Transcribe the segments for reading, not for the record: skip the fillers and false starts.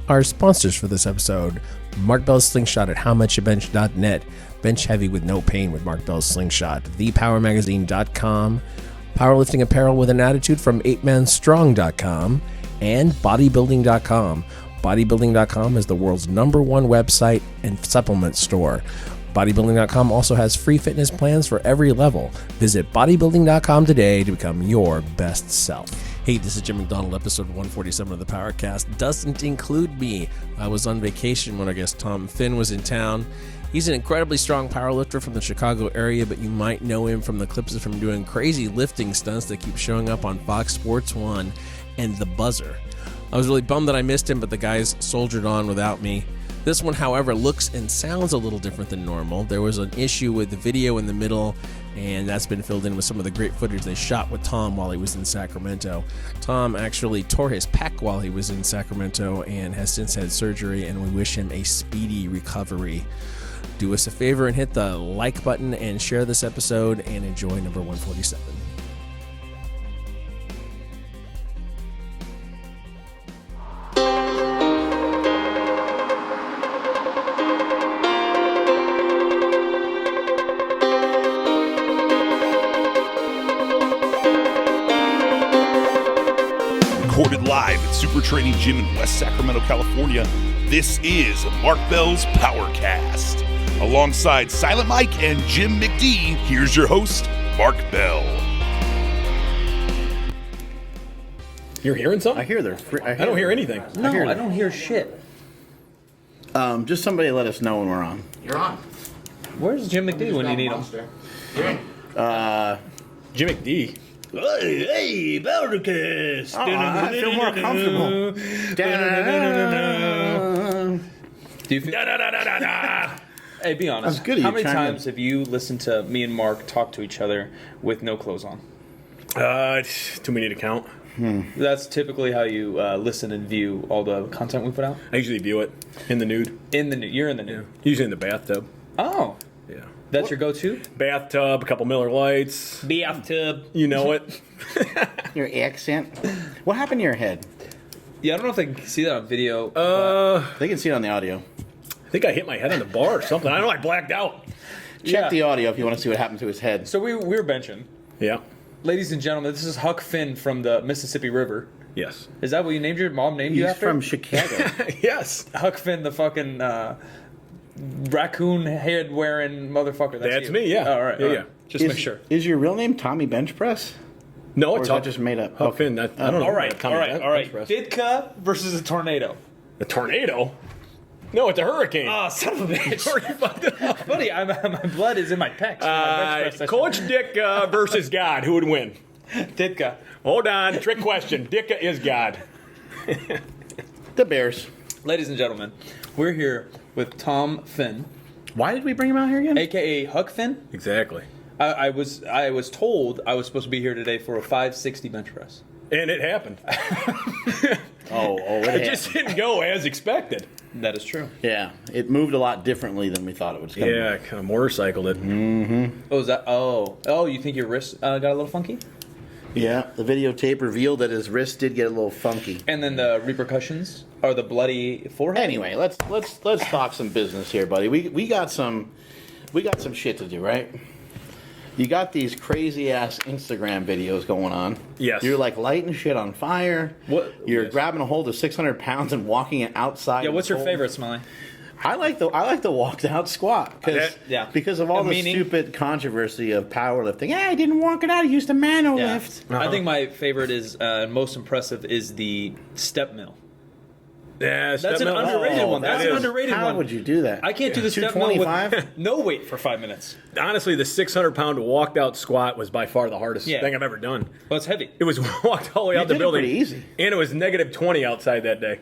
Our sponsors for this episode: Mark Bell's Slingshot at howmuchyoubench.net, bench heavy with no pain with Mark Bell's Slingshot, thepowermagazine.com, powerlifting apparel with an attitude from 8manstrong.com, and bodybuilding.com. Bodybuilding.com is the world's #1 website and supplement store. Bodybuilding.com also has free fitness plans for every level. Visit bodybuilding.com today to become your best self. Hey, this is Jim McDonald. Episode 147 of the PowerCast doesn't include me. I was on vacation when our guest Tom Finn was in town. He's an incredibly strong powerlifter from the Chicago area, but you might know him from the clips of him doing crazy lifting stunts that keep showing up on Fox Sports 1 and The Buzzer. I was really bummed that I missed him, but the guys soldiered on without me. This one, however, looks and sounds a little different than normal. There was an issue with the video in the middle, and that's been filled in with some of the great footage they shot with Tom while he was in Sacramento. Tom actually tore his pec while he was in Sacramento and has since had surgery, and we wish him a speedy recovery. Do us a favor and hit the like button and share this episode, and enjoy number 147. Recorded live at Super Training Gym in West Sacramento, California, this is Mark Bell's PowerCast. Alongside Silent Mike and Jim McD, here's your host, Mark Bell. You're hearing something? I hear I don't hear anything. No, I don't hear shit. Just somebody let us know when we're on. You're on. Where's Jim McD when you need him? Jim McD. Hey, PowerCast. I feel more comfortable. Do you feel? Hey, be honest. That's good of How you many trying times have you listened to me and Mark talk to each other with no clothes on? Too many to count. That's typically how you listen and view all the content we put out. I usually view it in the nude. You're in the nude. Usually in the bathtub. Oh, Yeah. that's your go-to. Bathtub, a couple Miller Lights. Bathtub. You know it. Your accent. What happened to your head? Yeah, I don't know if they can see that on video. They can see it on the audio. I think I hit my head on the bar or something. I don't know. I blacked out. Check the audio if you want to see what happened to his head. So we were benching. Yeah. Ladies and gentlemen, this is Huck Finn from the Mississippi River. Yes. Is that what you named your mom named you He's after? from Chicago. Yes. Huck Finn, the fucking raccoon head wearing motherfucker. That's you. me, yeah. Oh, all right. Yeah, all yeah. right. Just make sure. Is your real name Tommy Benchpress? No, Or it's is that just made up? Huck Finn. I don't know. All right. Tommy All right. Bench press. Ditka versus a tornado. A tornado? No, it's a hurricane. Oh, son of a bitch. You fucked it up. Buddy, my blood is in my pecs. My bench press Coach Ditka versus God. Who would win? Ditka. Hold on. Trick question. Ditka is God. The Bears. Ladies and gentlemen, we're here with Tom Finn, Why did we bring him out here again? a.k.a. Huck Finn. Exactly. I was told I was supposed to be here today for a 560 bench press. And it happened. It It just didn't go as expected. That is true. Yeah, it moved a lot differently than we thought it was going to. Yeah, kind of motorcycled it. Oh, is that? Oh, you think your wrist got a little funky? Yeah, the videotape revealed that his wrist did get a little funky. And then the repercussions are the bloody forehead. Anyway, let's talk some business here, buddy. We got some shit to do, right? You got these crazy ass Instagram videos going on. Yes. You're like lighting shit on fire. What? You're Yes. grabbing a hold of 600 pounds and walking it outside. Yeah, what's your cold. favorite, Smiley? I like the walked out squat Yeah. because of all the Meaning? stupid controversy of powerlifting. Yeah, I didn't walk it out. I used a mano lift. I think my favorite is most impressive is the step mill. Yeah, That's an underrated one. That's an underrated How one. would you do that? I can't do the step mill with 225? no weight for 5 minutes. Honestly, the 600-pound walked out squat was by far the hardest Yeah. thing I've ever done. Well, it's heavy. It was walked all the way out the did it building. pretty easy. And it was negative 20 outside that day.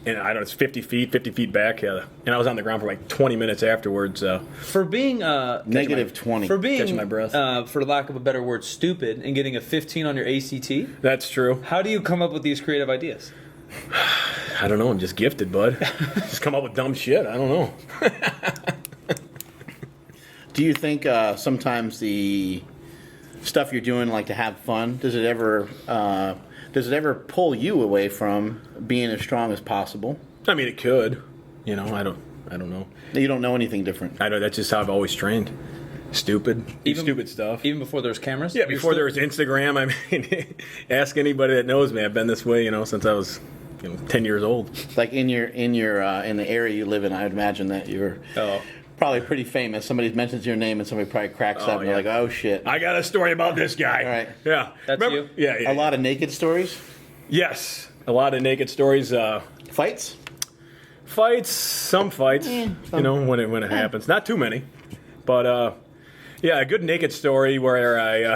And I don't know, it's 50 feet back. Yeah. And I was on the ground for like 20 minutes afterwards. For being Negative 20. for being Catching my breath. For lack of a better word, stupid, and getting a 15 on your ACT. That's true. How do you come up with these creative ideas? I don't know. I'm just gifted, bud. Just come up with dumb shit. I don't know. Do you think sometimes the stuff you're doing, like to have fun, does it ever Does it ever pull you away from being as strong as possible? I mean, it could. You know, I don't know. You don't know anything different. I know that's just how I've always trained. Stupid stuff. Even before there's cameras? Yeah, before there was Instagram. I mean, ask anybody that knows me. I've been this way, since I was 10 years old. Like in the area you live in, I would imagine that you're probably pretty famous. Somebody mentions your name and somebody probably cracks up and they're like, oh shit. I got a story about this guy. All right. Yeah. That's you? Yeah. A lot of naked stories? Yes. A lot of naked stories. Fights? Some fights. When it happens. Not too many. But a good naked story where I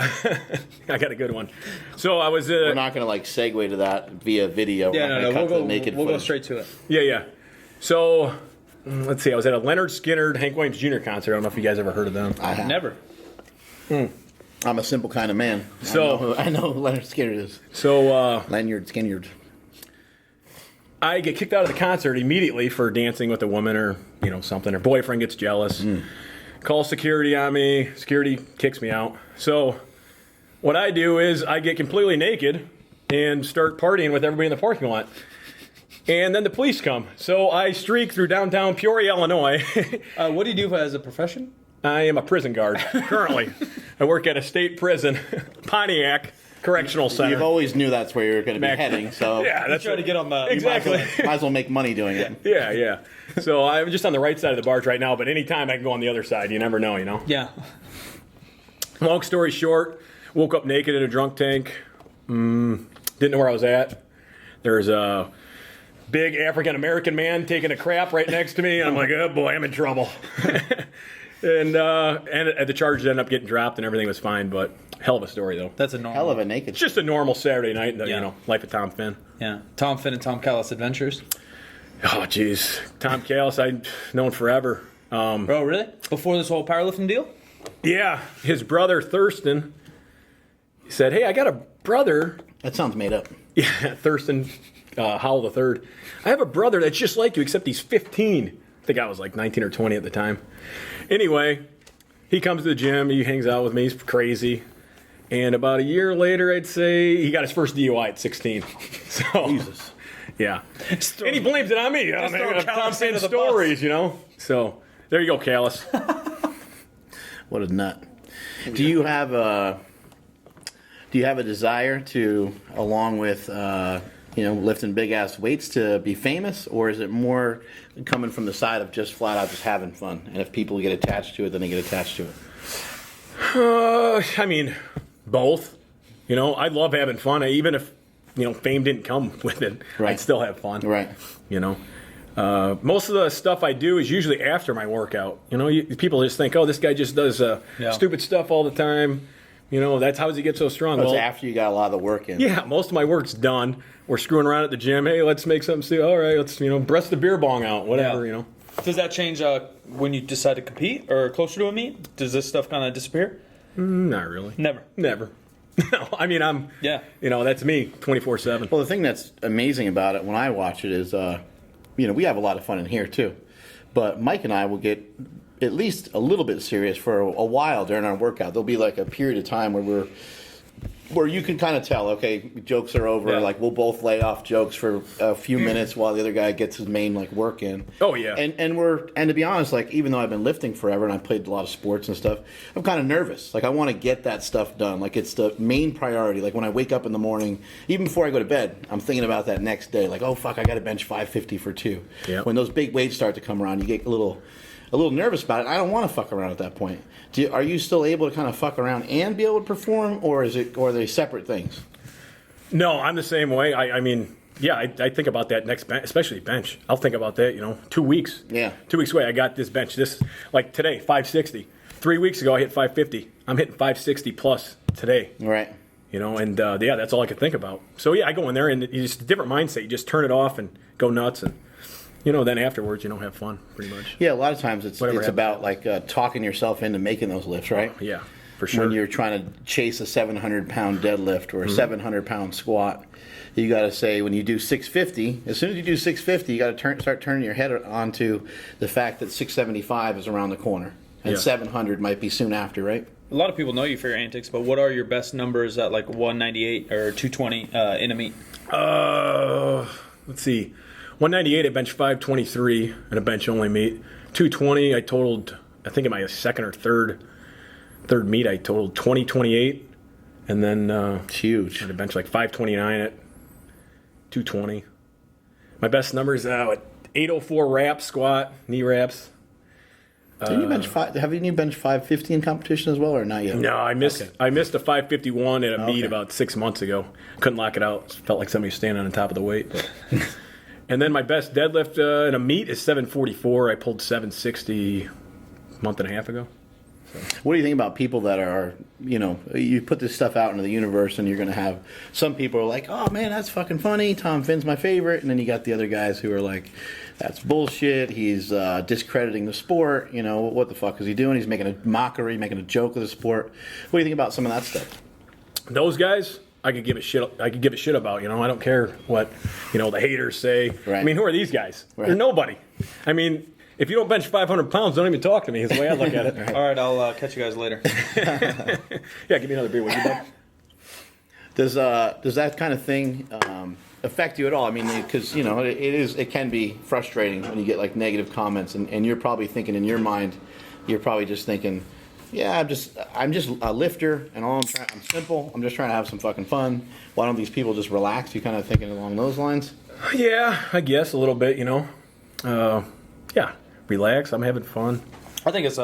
I got a good one. So I was We're not going to segue to that via video. Yeah, no. We'll go straight to it. Yeah. So let's see. I was at a Leonard Skinner, Hank Williams Jr. concert. I don't know if you guys ever heard of them. I have. Never. I'm a simple kind of man. So I know who Leonard Skinner is. So Leonard Skinner. I get kicked out of the concert immediately for dancing with a woman or something. Her boyfriend gets jealous. Calls security on me. Security kicks me out. So what I do is I get completely naked and start partying with everybody in the parking lot. And then the police come. So I streak through downtown Peoria, Illinois. What do you do as a profession? I am a prison guard currently. I work at a state prison, Pontiac Correctional Center. You've always knew that's where you're going to be heading. So Yeah, that's Try to get on the exactly. might as well make money doing it. Yeah. So I'm just on the right side of the bars right now, but anytime I can go on the other side. You never know. Yeah. Long story short, woke up naked in a drunk tank. Didn't know where I was at. There's a big African American man taking a crap right next to me. I'm like, oh boy, I'm in trouble. and the charges ended up getting dropped and everything was fine, but hell of a story though. That's a normal. Hell of a naked. It's just a normal Saturday night, life of Tom Finn. Yeah. Tom Finn and Tom Callis Adventures. Oh, jeez. Tom Callis, I've known forever. Bro, really? Before this whole powerlifting deal? Yeah, his brother Thurston said, hey, I got a brother. That sounds made up. Yeah, Thurston Howell III. I have a brother that's just like you, except he's 15. I think I was like 19 or 20 at the time. Anyway, he comes to the gym. He hangs out with me. He's crazy. And about a year later, I'd say, he got his first DUI at 16. So, Jesus. Yeah. And he blames it on me. I throw mean, Tom Callis Finn under the stories, So, there you go, Callis. What a nut. Do you have a desire to, along with lifting big ass weights, to be famous, or is it more coming from the side of just flat out just having fun? And if people get attached to it, then they get attached to it. I mean, both. I love having fun. Even if fame didn't come with it, Right. I'd still have fun. Right. Most of the stuff I do is usually after my workout. People just think, oh, this guy just does stupid stuff all the time. That's how does he get so strong? It's after you got a lot of the work in. Yeah, most of my work's done. We're screwing around at the gym. Hey, let's make something stupid. All right, let's breast the beer bong out, whatever. Yeah. Does that change when you decide to compete or closer to a meet? Does this stuff kind of disappear? Not really. Never. No, I mean I'm. Yeah. That's me 24/7. Well, the thing that's amazing about it when I watch it is, we have a lot of fun in here too. But Mike and I will get at least a little bit serious for a while during our workout. There'll be like a period of time where you can kind of tell, okay, jokes are over. Yeah. Like we'll both lay off jokes for a few minutes while the other guy gets his main work in. Oh yeah. And to be honest, even though I've been lifting forever and I've played a lot of sports and stuff, I'm kind of nervous. I want to get that stuff done. It's the main priority. When I wake up in the morning, even before I go to bed, I'm thinking about that next day. Oh fuck, I got to bench 550 for 2. Yep. When those big weights start to come around, you get a little nervous about it. I don't want to fuck around at that point. Are you still able to kind of fuck around and be able to perform, or are they separate things? No, I'm the same way. I mean, yeah, I think about that next bench, especially bench. I'll think about that, 2 weeks. Yeah. 2 weeks away, I got this bench. This, today, 560. 3 weeks ago, I hit 550. I'm hitting 560 plus today. Right. And that's all I could think about. So, yeah, I go in there, and it's just a different mindset. You just turn it off and go nuts, and then afterwards, have fun, pretty much. Yeah, a lot of times it's Whatever about talking yourself into making those lifts, right? Yeah, for sure. When you're trying to chase a 700-pound deadlift or a 700-pound squat, you got to say when you do 650, as soon as you do 650, you got to start turning your head onto the fact that 675 is around the corner and 700 might be soon after, right? A lot of people know you for your antics, but what are your best numbers at like 198 or 220 in a meet? Let's see. 198, I bench 523 in a bench only meet. 220, I totaled, I think in my second or third meet, I totaled 2028. And then It's huge. I bench like 529 at 220. My best numbers at 804 wraps, squat, knee wraps. Didn't you bench haven't you benched 550 in competition as well, or not yet? No, I missed a 551 at a meet about 6 months ago. Couldn't lock it out. Felt like somebody was standing on top of the weight. But. And then my best deadlift in a meet is 744. I pulled 760 a month and a half ago. What do you think about people that are, you put this stuff out into the universe and you're going to have some people are like, oh man, that's fucking funny. Tom Finn's my favorite. And then you got the other guys who are like, that's bullshit. He's discrediting the sport. What the fuck is he doing? He's making a mockery, making a joke of the sport. What do you think about some of that stuff? Those guys, I could give a shit about. I don't care what the haters say. Right. I mean, who are these guys? Right. They're nobody. I mean, if you don't bench 500 pounds, don't even talk to me. Is the way I look at it. All right, I'll catch you guys later. Yeah, give me another beer, would you, bud? Does that kind of thing affect you at all? I mean, because it can be frustrating when you get like negative comments, and you're probably thinking in your mind, you're probably just thinking, yeah, I'm just a lifter, and I'm simple. I'm just trying to have some fucking fun. Why don't these people just relax? You kind of thinking along those lines? Yeah, I guess a little bit. Yeah, relax. I'm having fun. I think it's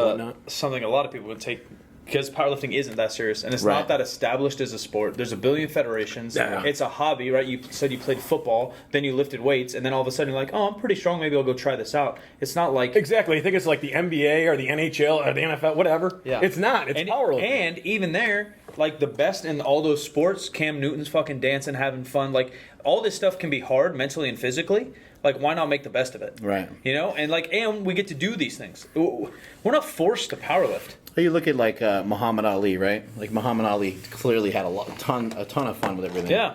something a lot of people would take, because powerlifting isn't that serious, and it's Right. not that established as a sport. There's a billion federations. Yeah. It's a hobby, right? You said you played football, then you lifted weights, and then all of a sudden you're like, oh, I'm pretty strong, maybe I'll go try this out. It's not like... Exactly. You think it's like the NBA or the NHL or the NFL, whatever. Yeah. It's not. It's powerlifting. And even there, like the best in all those sports, Cam Newton's fucking dancing, having fun. Like all this stuff can be hard mentally and physically. Like, why not make the best of it? Right. And we get to do these things. We're not forced to powerlift. You look at like Muhammad Ali, right? Like Muhammad Ali clearly had a ton of fun with everything. Yeah.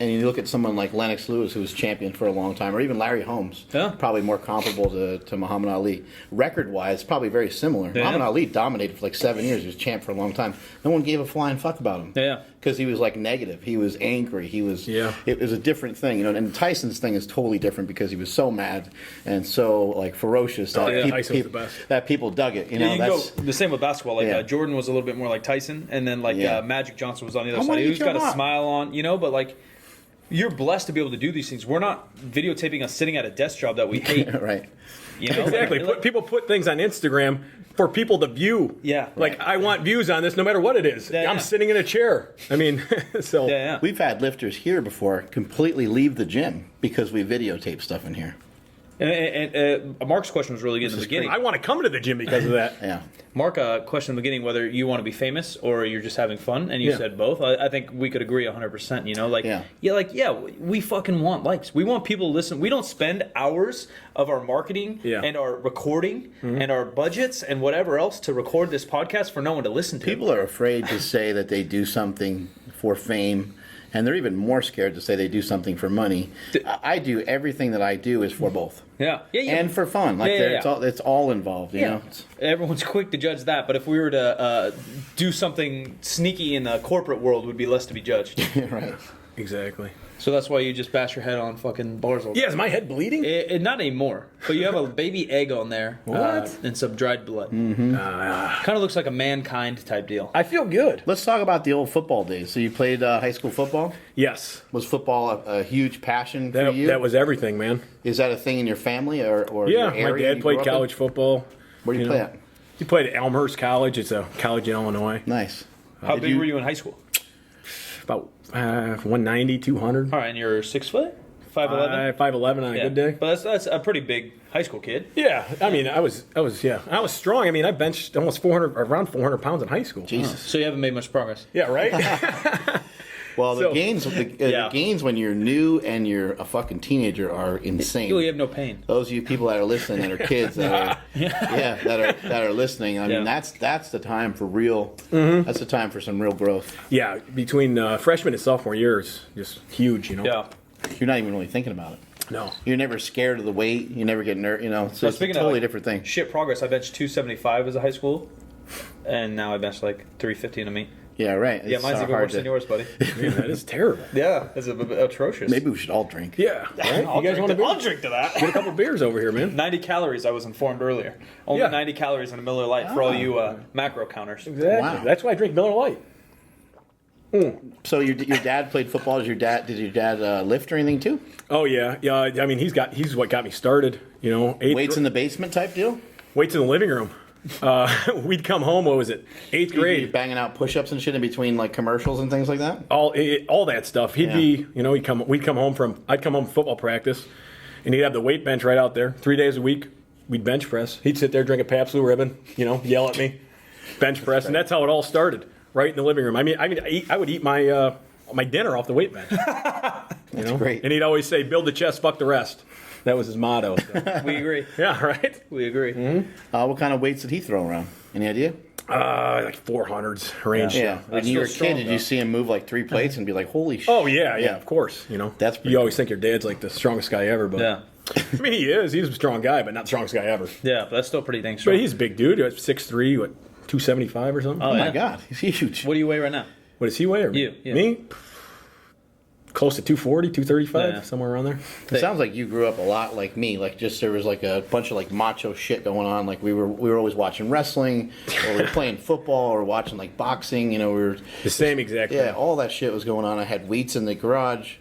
And you look at someone like Lennox Lewis, who was champion for a long time, or even Larry Holmes, Yeah. probably more comparable to Muhammad Ali. Record-wise, probably very similar. Yeah. Muhammad Ali dominated for like 7 years. He was champ for a long time. No one gave a flying fuck about him. Yeah. Because he was like negative. He was angry. He was. Yeah. It was a different thing, And Tyson's thing is totally different because he was so mad and so like ferocious that, yeah. Tyson's the best. that people dug it. Yeah, you can go the same with basketball. Like Yeah. Jordan was a little bit more like Tyson, and then like Yeah. Magic Johnson was on the other I side. wanna He's get got your a rock. smile on, but like you're blessed to be able to do these things. We're not videotaping us sitting at a desk job that we hate. Right. Exactly. People put things on Instagram for people to view. Yeah. Like, I want views on this no matter what it is. Yeah, I'm yeah. sitting in a chair. I mean, so. Yeah. We've had lifters here before completely leave the gym because we videotape stuff in here. And Mark's question was really good in the beginning. I want to come to the gym because of that. Yeah. Mark, question in the beginning, whether you want to be famous or you're just having fun, and you Yeah. said both. I think we could agree 100%. Yeah. We fucking want likes. We want people to listen. We don't spend hours of our marketing Yeah. and our recording and our budgets and whatever else to record this podcast for no one to listen to. People are afraid to say that they do something for fame, and they're even more scared to say they do something for money. I do everything that I do is for both. Yeah. And for fun. Like it's all involved, you know? Everyone's quick to judge that, but if we were to do something sneaky in the corporate world, would be less to be judged. Right. Exactly. So that's why you just bash your head on fucking bars all day. Yeah, is my head bleeding? Not anymore, but you have a baby egg on there. What? And some dried blood. Kind of looks like a mankind type deal. I feel good. Let's talk about the old football days. So you played high school football? Yes. Was football a huge passion for you? That was everything, man. Is that a thing in your family or Yeah, your my area dad you played grew up in? college football. Where do you play at? He played at Elmhurst College. It's a college in Illinois. Nice. How Did big were you in high school? About 190, 200. All right, and you're 6 foot? 5'11"? 5'11" on a good day. But that's a pretty big high school kid. Yeah, I mean, I was strong. I mean, I benched almost 400 pounds in high school. Jesus. So you haven't made much progress. Yeah, right. Well, the So- gains, the gains when you're new and you're a fucking teenager are insane. You have no pain. Those of you people that are listening that are kids that are, that are listening. I mean, that's the time for real. That's the time for some real growth. Yeah, between freshman and sophomore years, just huge. Yeah. You're not even really thinking about it. No. You're never scared of the weight. You never get nervous. So it's a speaking totally of, different thing. Shit progress. I benched 275 as a high school. and now I bench like 350 in a meet. Yeah, right. Yeah, mine's even worse than yours, buddy. Man, that is terrible. Yeah, it's atrocious. Maybe we should all drink. Yeah. Right? I'll drink to that. Get a couple beers over here, man. 90 calories, I was informed earlier. Only Yeah. 90 calories in a Miller Lite for all you macro counters. Exactly. Wow. That's why I drink Miller Lite. So your dad played football. Did your dad lift or anything too? Oh yeah. I mean, he's what got me started. You know, Weights in the basement type deal? weights in the living room. We'd come home. What was it? 8th You grade. banging out push-ups and shit in between like commercials and things like that? All that stuff. He'd be, you know, I'd come home from football practice, and he'd have the weight bench right out there. 3 days a week, we'd bench press. He'd sit there, drink a Pabst Blue Ribbon, you know, yell at me, bench press, and that's how it all started, right in the living room. I would eat my my dinner off the weight bench. That's great. And he'd always say, "Build the chest, fuck the rest." That was his motto. So. We agree. Yeah, right. We agree. What kind of weights did he throw around? Any idea? Like 400s range. Yeah. When you were a strong, kid, did you see him move like 3 plates and be like, "Holy shit"? Oh yeah, of course. You know, That's pretty you always think your dad's like the strongest guy ever, but Yeah. I mean, he is. He's a strong guy, but not the strongest guy ever. Yeah, but that's still pretty dang strong. But he's a big dude. 6'3", what, 275 or something? Oh, Oh my yeah. God, he's huge. What do you weigh right now? What does he weigh? Or You, yeah. Me? Close to 240, 235, Yeah. somewhere around there. It sounds like you grew up a lot like me. Like just there was like a bunch of like macho shit going on. Like we were always watching wrestling, or we were playing football, or watching like boxing. You know, we were The same exact yeah, thing. all that shit was going on. I had weights in the garage.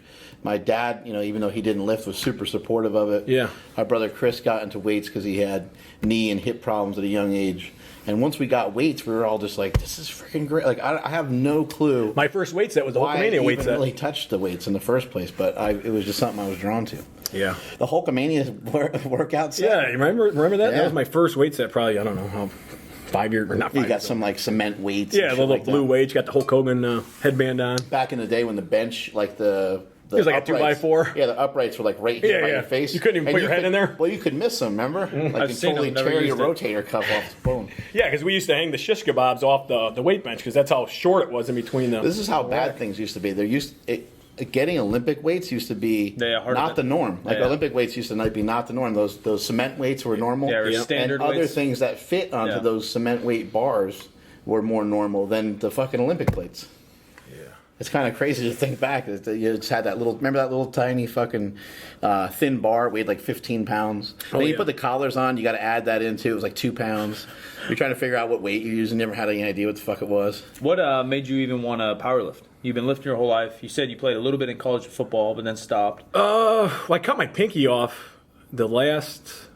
My dad, you know, even though he didn't lift, was super supportive of it. Yeah. My brother Chris got into weights because he had knee and hip problems at a young age. And once we got weights, we were all just like, "This is freaking great!" Like I have no clue My first weight set was the why I Hulkamania even weight set. really touched the weights in the first place, but it was just something I was drawn to. Yeah. The Hulkamania workout set. Yeah, you remember that? Yeah. That was my first weight set, probably, I don't know, how 5 years, or not 5 You years. got some like cement weights. Yeah, and the shit little like blue that. weights. You got the Hulk Hogan headband on. Back in the day when the bench, like the It was like a uprights- 2x4. Yeah, the uprights were like right here by Yeah. your face. You couldn't even And put your head in there? Well, you could miss them, remember? Like I've you seen totally them, never tear your used it. rotator cuff off the bone. Yeah, because we used to hang the shish kebabs off the weight bench because that's how short it was in between them. This is how bad things used to be. Getting Olympic weights used to be Yeah, harder not the than- norm. Like Yeah. Olympic weights used to be not the norm. Those cement weights were normal. Yeah, or standard and other weights. things that fit onto Yeah. those cement weight bars were more normal than the fucking Olympic plates. It's kind of crazy to think back. You just had that remember that little tiny fucking thin bar, weighed like 15 pounds. Then you yeah. put the collars on, you got to add that into. It was like 2 pounds. You're trying to figure out what weight you're using. Never had any idea what the fuck it was. What made you even want to powerlift? You've been lifting your whole life. You said you played a little bit in college football, but then stopped. Well, I cut my pinky off the last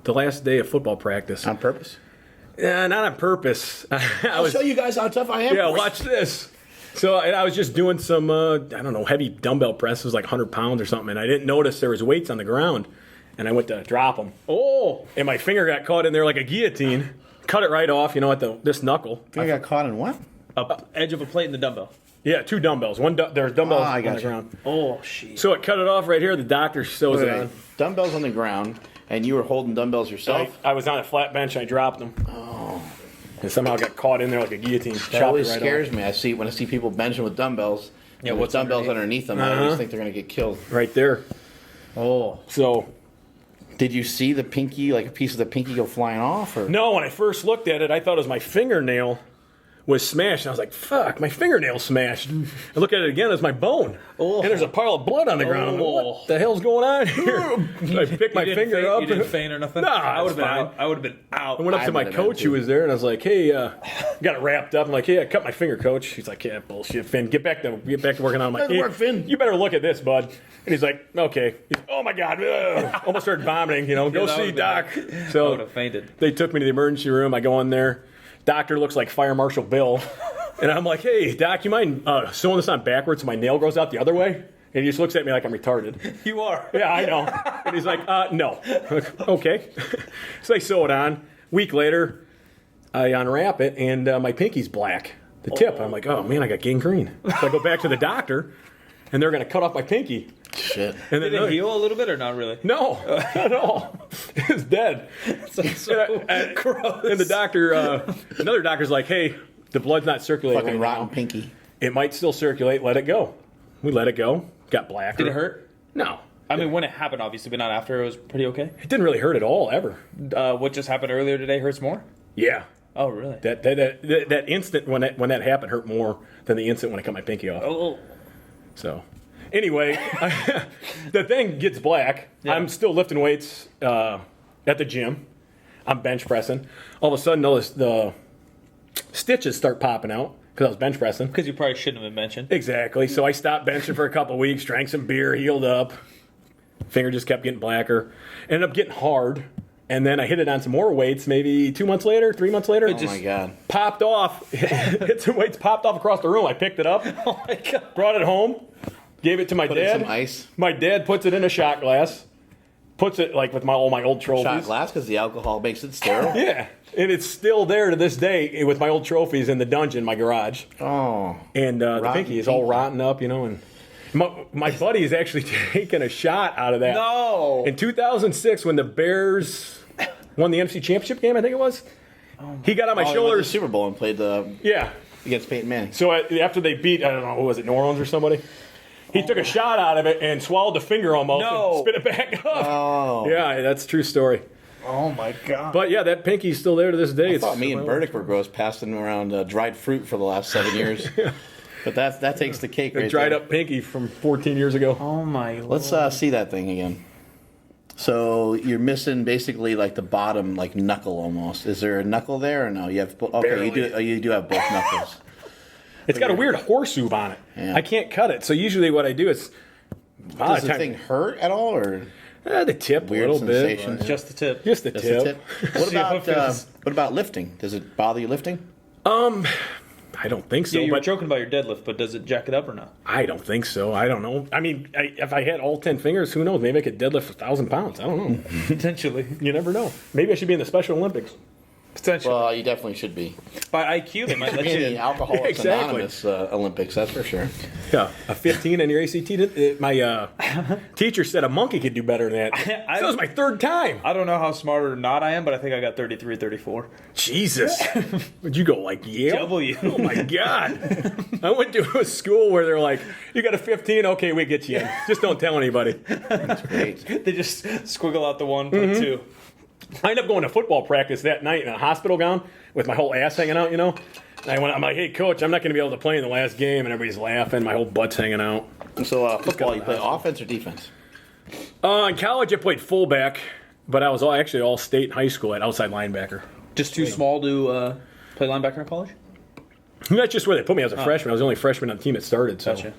day of football practice. On purpose? Yeah, not on purpose. I'll show you guys how tough I am. Yeah, watch this. So and I was just doing some, I don't know, heavy dumbbell presses, like 100 pounds or something, and I didn't notice there was weights on the ground, and I went to drop them. Oh, And my finger got caught in there like a guillotine. Cut it right off, you know, at this knuckle. You got caught in what? edge of a plate in the dumbbell. Yeah, 2 dumbbells. There's dumbbells I on got the you. ground. Oh, shit. So it cut it off right here. The doctor sews it on. Dumbbells on the ground, and you were holding dumbbells yourself? I was on a flat bench. I dropped them. Oh. And somehow got caught in there like a guillotine. That always scares me. When I see people benching with dumbbells. Yeah, with what's dumbbells underneath them? I always think they're going to get killed. Right there. Oh. So, Did you see the pinky, like a piece of the pinky, go flying off? Or no, when I first looked at it, I thought it was my fingernail was smashed. And I was like, fuck, my fingernail's smashed. I look at it again, it's my bone. Oh. And there's a pile of blood on the ground. I'm like, what the hell's going on here? I picked my finger up. You didn't faint or nothing? Nah, I would have it's been fine. out. I would have been out. I went up to I my would've been coach who too. was there, and I was like, "Hey, got it wrapped up." I'm like, "Hey, I cut my finger, coach." He's like, "Yeah, bullshit, Finn. Get back to working on." I'm like, Doesn't "Hey, work, Finn." you better look at this, bud." And he's like, "Okay." He's, "Oh my god!" Ugh. Almost started vomiting. You know, go that see would've doc. been I So would have fainted. they took me to the emergency room. I go in there. Doctor looks like Fire Marshal Bill, and I'm like, "Hey, doc, you mind sewing this on backwards so my nail grows out the other way?" And he just looks at me like I'm retarded. You are. Yeah, I know. And he's like, no. I'm like, okay. So I sew it on. Week later, I unwrap it, and my pinky's black. The tip. I'm like, oh, man, I got gangrene. So I go back to the doctor, and they're going to cut off my pinky. shit. And then Did it heal a little bit or not really? No, not at all. It's dead. So gross. And the doctor, another doctor's like, hey, the blood's not circulating Fucking right rotten now. pinky. It might still circulate. Let it go. We let it go. Got black. Did it hurt? No. I mean, when it happened, obviously, but not after. It was pretty okay. It didn't really hurt at all, ever. What just happened earlier today hurts more? Yeah. Oh, really? That instant when that happened hurt more than the instant when I cut my pinky off. Oh. So, anyway, the thing gets black. Yeah. I'm still lifting weights at the gym. I'm bench pressing. All of a sudden, the stitches start popping out because I was bench pressing. Because you probably shouldn't have been mentioned. Exactly. So I stopped benching for a couple of weeks, drank some beer, healed up. Finger just kept getting blacker. Ended up getting hard. And then I hit it on some more weights maybe 2 months later, 3 months later. Oh, my God. Popped off. Hit some weights, popped off across the room. I picked it up. Oh, my God. Brought it home. Gave it to my Put in dad. some ice. My dad puts it in a shot glass. Puts it like with all my old trophies. Shot glass because the alcohol makes it sterile. Yeah. And it's still there to this day with my old trophies in the dungeon, my garage. Oh. And the Rotten pinky is all pinky. rotten up, and my buddy is actually taking a shot out of that. No. In 2006, when the Bears won the NFC Championship game, I think it was, he got on my Oh, he went to the shoulders. Super Bowl and played Yeah. against Peyton Manning. So after they beat, I don't know, who was it, New Orleans or somebody? He took a shot out of it and swallowed the finger almost No. and spit it back up. Oh. Yeah, that's a true story. Oh, my God. But yeah, that pinky's still there to this day. I thought me and Burdick were gross, passing around dried fruit for the last 7 years. But that takes the cake a right dried there. up pinky from 14 years ago. Oh, my Let's see that thing again. So you're missing basically like the bottom, like knuckle almost. Is there a knuckle there or no? You have okay. Barely. You do have both knuckles. It's got a weird horseshoe on it. Yeah. I can't cut it. So usually what I do is Does the thing hurt at all, or the tip weird a little sensations? bit. Just the tip. Just the just tip. the tip? What about lifting? Does it bother you lifting? I don't think so. Yeah, you were but joking about your deadlift, but does it jack it up or not? I don't think so. I don't know. I mean, if I had all 10 fingers, who knows? Maybe I could deadlift 1,000 pounds. I don't know. Potentially. You never know. Maybe I should be in the Special Olympics. Potentially. Well, you definitely should be. By IQ, they might let Be in the you. Alcoholics Exactly. Anonymous Olympics, that's for sure. Yeah, a 15 on your ACT. My teacher said a monkey could do better than that. I- That was my third time. I don't know how smart or not I am, but I think I got 33, 34. Jesus. Would you go like Yale? W. Oh my God. I went to a school where they're like, you got a 15? Okay, we get you in. Just don't tell anybody. That's great. They just squiggle out the one, put two. I ended up going to football practice that night in a hospital gown with my whole ass hanging out, And I'm like, hey, coach, I'm not going to be able to play in the last game. And everybody's laughing. My whole butt's hanging out. So football, you play offense or defense? In college, I played fullback, but I was actually all state in high school at outside linebacker. Just too small to play linebacker in college? That's just where they put me as a freshman. I was the only freshman on the team that started. So, Gotcha.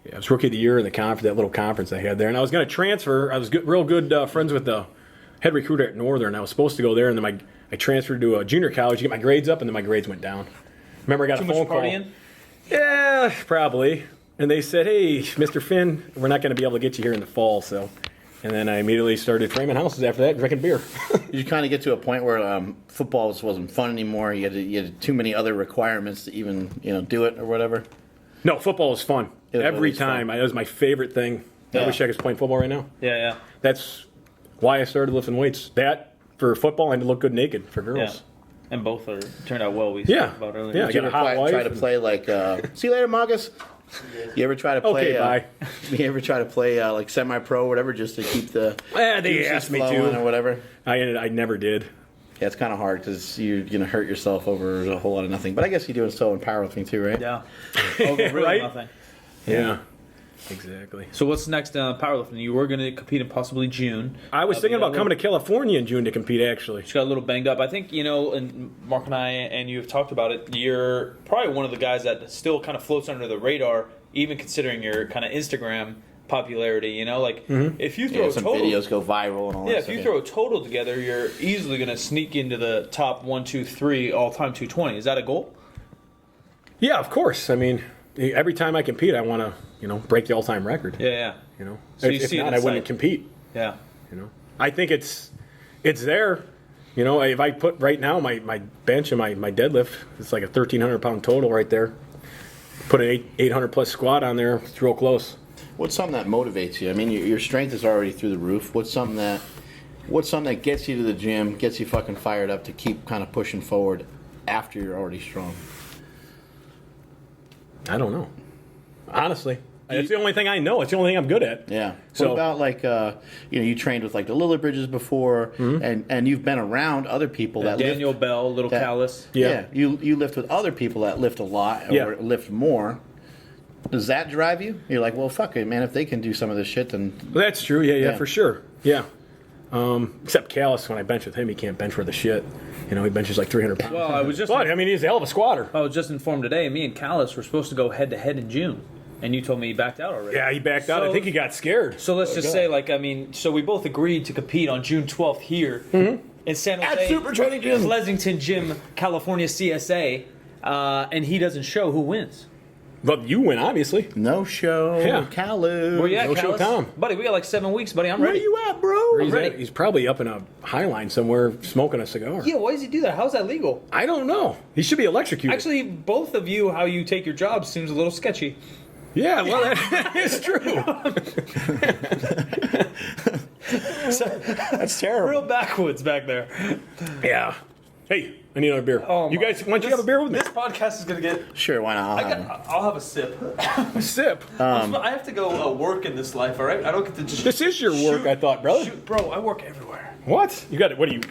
Yeah, I was rookie of the year in the conference, that little conference they had there. And I was going to transfer. I was real good friends with the head recruiter at Northern. I was supposed to go there, and then I transferred to a junior college to get my grades up, and then my grades went down. Remember, I got Too a much phone call. partying? Yeah, probably. And they said, hey, Mr. Finn, we're not going to be able to get you here in the fall. So, and then I immediately started framing houses after that, drinking beer. You kind of get to a point where football just wasn't fun anymore. You had too many other requirements to even do it or whatever. No, football was fun. It was Every always time. fun. It was my favorite thing. I Yeah. wish I was playing football right now. Yeah. That's why I started lifting weights. That, for football, and to look good naked for girls. Yeah. And both turned out well, we Yeah. talked about earlier. Yeah. I Did you got a ever hot wife. try to play like, see you later, Marcus? You ever try to play? Okay, bye. You ever try to play like semi-pro or whatever, just to keep the They juices asked me flowing to. or whatever? I never did. Yeah, it's kind of hard because you're gonna hurt yourself over a whole lot of nothing. But I guess you're doing so in powerlifting too, right? Yeah. Over really Right? nothing. Yeah. Exactly. So what's next powerlifting? You were going to compete in possibly June. I was thinking about coming to California in June to compete, actually. Just got a little banged up. I think, and Mark and I and you have talked about it, you're probably one of the guys that still kind of floats under the radar, even considering your kind of Instagram popularity, if you throw Yeah, a some total, videos go viral and all that if stuff. you throw a total together, you're easily going to sneak into the top 1, 2, 3 all-time 220. Is that a goal? Yeah, of course. I mean, every time I compete, I want to, break the all-time record. Yeah. So you if see it not, in I wouldn't sight. compete. Yeah. I think it's there. If I put right now my bench and my deadlift, it's like a 1,300-pound total right there. Put an 800-plus squat on there. It's real close. What's something that motivates you? I mean, your strength is already through the roof. What's something that gets you to the gym, gets you fucking fired up to keep kind of pushing forward after you're already strong? I don't know. Honestly, It's the only thing I know. It's the only thing I'm good at. Yeah. So- What about like you trained with like the Lillard Bridges before, and you've been around other people that Daniel lift. Bell, Little that- Callus. Yeah. You lift with other people that lift a lot or Yeah. lift more. Does that drive you? You're like, well, fuck it, man. If they can do some of this shit, then That's true. Yeah, Yeah. for sure. Yeah. Except Callis, when I bench with him, he can't bench worth a shit. He benches like 300 pounds. Well, I was just But, he's a hell of a squatter. I was just informed today. Me and Callus were supposed to go head to head in June, and you told me he backed out already. Yeah, he backed out. I So- think he got scared. So let's just say, so we both agreed to compete on June 12th here in San Jose, At Super Training Gym. Pleasanton Gym, California, CSA, and he doesn't show. Who wins? But you win, obviously. no show. Yeah. Kalu. Where you at, No show Callus? Tom. Buddy, we got like 7 weeks, buddy. I'm Where ready. you at, bro? He's probably up in a high line somewhere smoking a cigar. Yeah, why does he do that? How's that legal? I don't know. He should be electrocuted. Actually, both of you, how you take your jobs seems a little sketchy. yeah, well, that is true. That's terrible. Real backwoods back there. Yeah. Hey, I need another beer. Oh, you my- guys, why don't you have a beer with me? This podcast is gonna get. Sure, why not? I'll have a sip. Sip. I have to go work in this life, all right? I don't get to just. This is your work, shoot- I thought, brother. Shoot, bro, I work everywhere. What? You got it. What do you?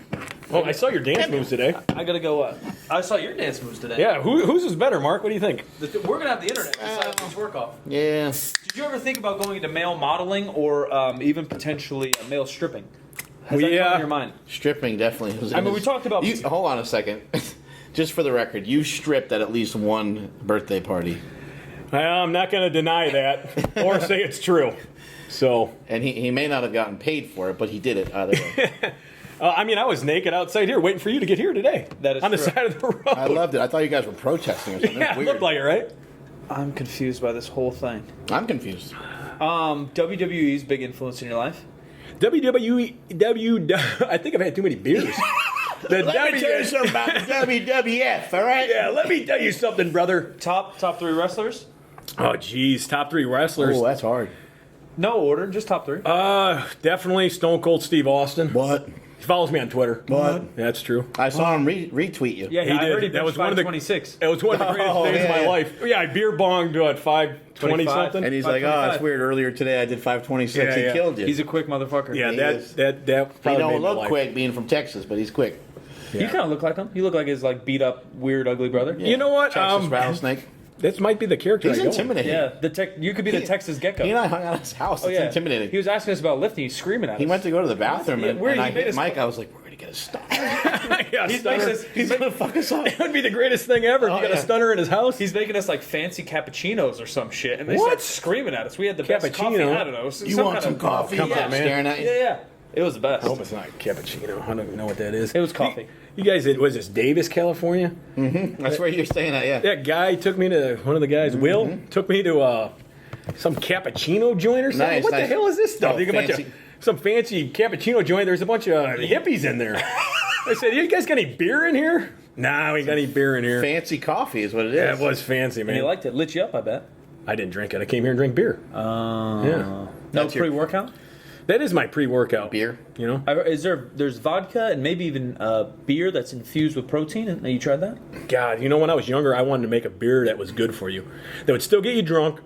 Oh, I saw your dance moves today. I gotta go. I saw your dance moves today. Yeah, whose is better, Mark? What do you think? We're gonna have the internet decide which work off. Yeah. Did you ever think about going into male modeling or even potentially male stripping? Has that come Yeah. in your mind? Stripping definitely. Was I mean, we talked about. You, hold on a second. Just for the record, you stripped at least one birthday party. I'm not going to deny that or say it's true. So, And he may not have gotten paid for it, but he did it either way. I was naked outside here waiting for you to get here today. That is on the true. side of the road. I loved it. I thought you guys were protesting or something. Yeah, It's it weird. looked like it, right? I'm confused by this whole thing. I'm confused. WWE's big influence in your life. I think I've had too many beers. Let me tell you something about the WWF, all right? Yeah, let me tell you something, brother. Top 3 wrestlers. Oh, geez, top 3 wrestlers. Oh, that's hard. No order, just top 3. Definitely Stone Cold Steve Austin. What? He follows me on Twitter. What? That's true. I saw him retweet you. Yeah, He I did. heard he That was benched one of the 526. It was one of the greatest Oh, days of my yeah. life. Yeah, I beer bonged at 520 25. something. And he's like, oh, 525. it's weird. Earlier today I did 526. Yeah, he yeah. killed you. He's a quick motherfucker. Yeah, He that is. that he probably don't made my look life. quick being from Texas, but he's quick. You kind of look like him. You look like his beat up, weird, ugly brother. You know what? Texas rattlesnake. This might be the character. He's I go with. intimidating. Yeah, you could be the Texas Gecko. He and I hung out at his house. It's intimidating. He was asking us about lifting. He's screaming at us. He went to go to the bathroom, Yeah, and, where and he I made hit us- Mike. I was like, we're going to get a stunner. Yeah, He's stunner. making us- He's going to fuck us up. That would be the greatest thing ever. Oh, if you got yeah. a stunner in his house. He's making us like fancy cappuccinos or some shit, and they What? start screaming at us. We had the best coffee. Cappuccino? I don't know. You want some coffee? come Yeah, on, man. staring at you. Yeah. It was the best. I hope it's not cappuccino. I don't even know what that is. It was coffee. You guys, was this Davis, California? That's where you're staying at, yeah. That guy took me to one of the guys. Will took me to some cappuccino joint or something. Nice, what the nice. hell is this stuff? Oh, You got a bunch fancy. of some fancy cappuccino joint. There's a bunch of hippies in there. I said, "You guys got any beer in here?" Nah, we ain't got any beer in here. Fancy coffee is what it is. Yeah, it was fancy, man. And you liked it. Lit you up, I bet. I didn't drink it. I came here and drank beer. Yeah, No That's your- pre-workout? that is my pre-workout Beer. You know, There's vodka and maybe even beer that's infused with protein. And you tried that? God, you know, when I was younger, I wanted to make a beer that was good for you, that would still get you drunk,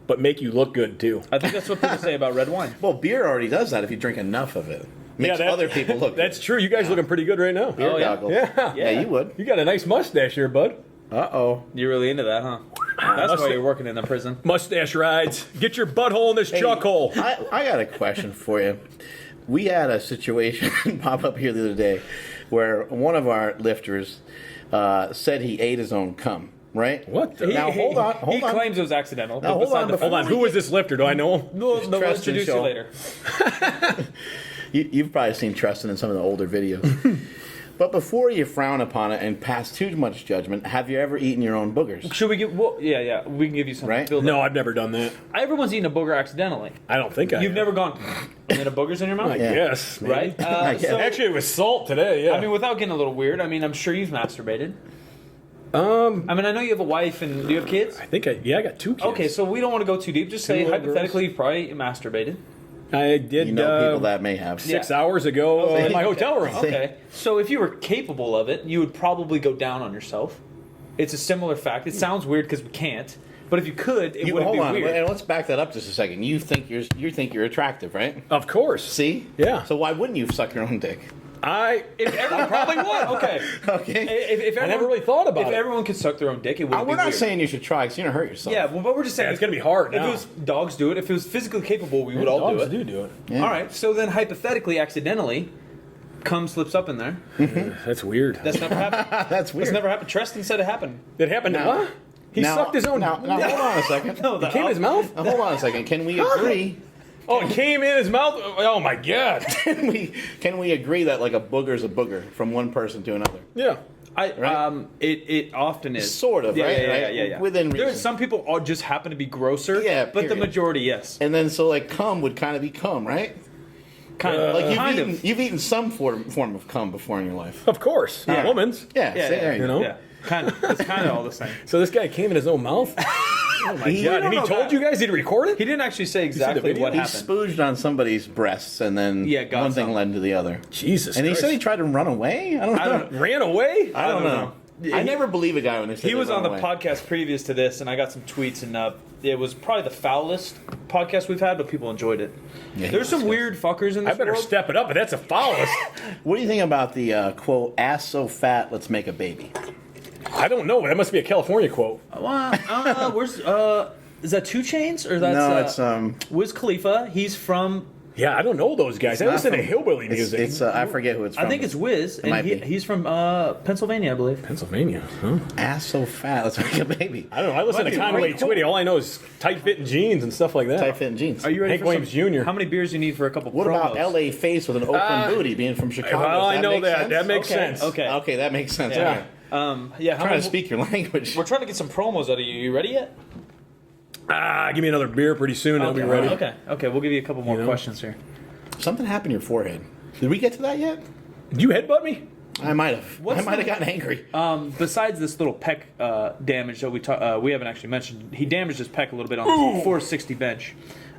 but make you look good too. I think that's what people say about red wine. Well, beer already does that if you drink enough of it. Makes that- other people look That's good. true. You guys looking pretty good right now. Beer Oh, yeah. goggles. Yeah. Yeah, you would. You got a nice mustache here, bud. Uh-oh. You're really into that, huh? That's why you're working in the prison. Mustache rides. Get your butthole in this chuck hole. I got a question for you. We had a situation pop up here the other day where one of our lifters said he ate his own cum, right? What the- Now, hold on. He claims it was accidental. Now, but hold beside on, the before Hold on. Who was this lifter? Do I know him? No, we'll Tristan introduce Shaw. you later. You've probably seen Tristan in some of the older videos. But before you frown upon it and pass too much judgment, have you ever eaten your own boogers? Should we give? Well, yeah. We can give you some. Right? build No, up. I've never done that. Everyone's eaten a booger accidentally. I don't think I You've have. never gone and then a booger's in your mouth, I Yeah. guess. maybe. right? guess. Actually, it was salt today. Yeah. I mean, without getting a little weird, I mean, I'm sure you've masturbated. I mean, I know you have a wife and do you have kids? I think I got 2 kids. Okay, so we don't want to go too deep. Just say little hypothetically, you've probably masturbated. I did. You know people that may have. 6 hours ago in my hotel room. Okay, so if you were capable of it, you would probably go down on yourself. It's a similar fact. It sounds weird because we can't, But if you could, it wouldn't hold be on, weird. and let's back that up just a second. You think you're attractive, right? Of course. See? Yeah. So why wouldn't you suck your own dick? If everyone probably would. Okay. Okay. If I everyone, never really thought about if it. everyone could suck their own dick, it wouldn't be We're not weird. saying you should try because you're gonna hurt yourself. Yeah, well, but we're just saying Yeah, it's gonna be hard If now. it was dogs do it, if it was physically capable, we would all do Dogs it. do it. Yeah. All right. So then, hypothetically, accidentally, cum slips up in there. That's weird. That's never happened. That's weird. That's never happened. Treston said it happened. It happened to Now- what? He sucked his own. Now, hold on a second. No, It came in his mouth? Now, hold on a second. Can we agree? Oh, it came in his mouth? Oh, my God. Can we agree that like a booger's a booger from one person to another? Yeah. Right? It often is Sort of, yeah, right? Yeah, Right? yeah, yeah, yeah. Within reason. There's some people all just happen to be grosser. Yeah, but the period. majority, yes, And then so like cum would kind of be cum, right? kind of. Like kind of. you've eaten some form of cum before in your life. Of course. Yeah. Woman's. Yeah, Yeah, see, yeah, there you you go. know? Yeah, kind of. It's kind of all the same. So this guy came in his own mouth? Oh, my He- God. And he know told that. you guys he'd record it? He didn't actually say the exactly video? what He happened. spooged on somebody's breasts, and then Yeah, got one thing some. led to the other. Jesus And he Christ. said he tried to run away. I don't know. Ran away? I don't know. I never believe a guy when they say He they was run on the away. podcast previous to this, and I got some tweets, and it was probably the foulest podcast we've had, but people enjoyed it. Yeah, There's some weird fuckers in I this better world. step it up, but that's a foulest. What do you think about the quote, ass so fat, let's make a baby? I don't know. That must be a California quote. Where's is that 2 Chainz or that's No, it's Wiz Khalifa? He's from Yeah, I don't know those guys. I not listen to from- hillbilly music. It's I forget who it's from. I think it's Wiz, might and be. he's from Pennsylvania, I believe. Pennsylvania, huh? ass so fat, let's make a baby. I don't know. I listen Might to be Conway great quote. Twitty. All I know is tight-fitting jeans and stuff like that. Tight fitting jeans. Are you ready Hank for Williams some, Jr. How many beers do you need for a couple What promos? about LA face with an open booty being from Chicago? Well, Does I know make that. sense? That makes Okay. sense. Okay. Okay, that makes sense. Yeah. Okay. Yeah, how Trying many, to speak your language. we're trying to get some promos out of you. You ready yet? Give me another beer pretty soon. I'll be ready. Okay, we'll give you a couple more know? questions here. Something happened to your forehead. Did we get to that yet? Did you headbutt me? I might have. What's I might have the- gotten angry. Besides this little pec damage that we haven't actually mentioned, he damaged his pec a little bit on the 460 bench.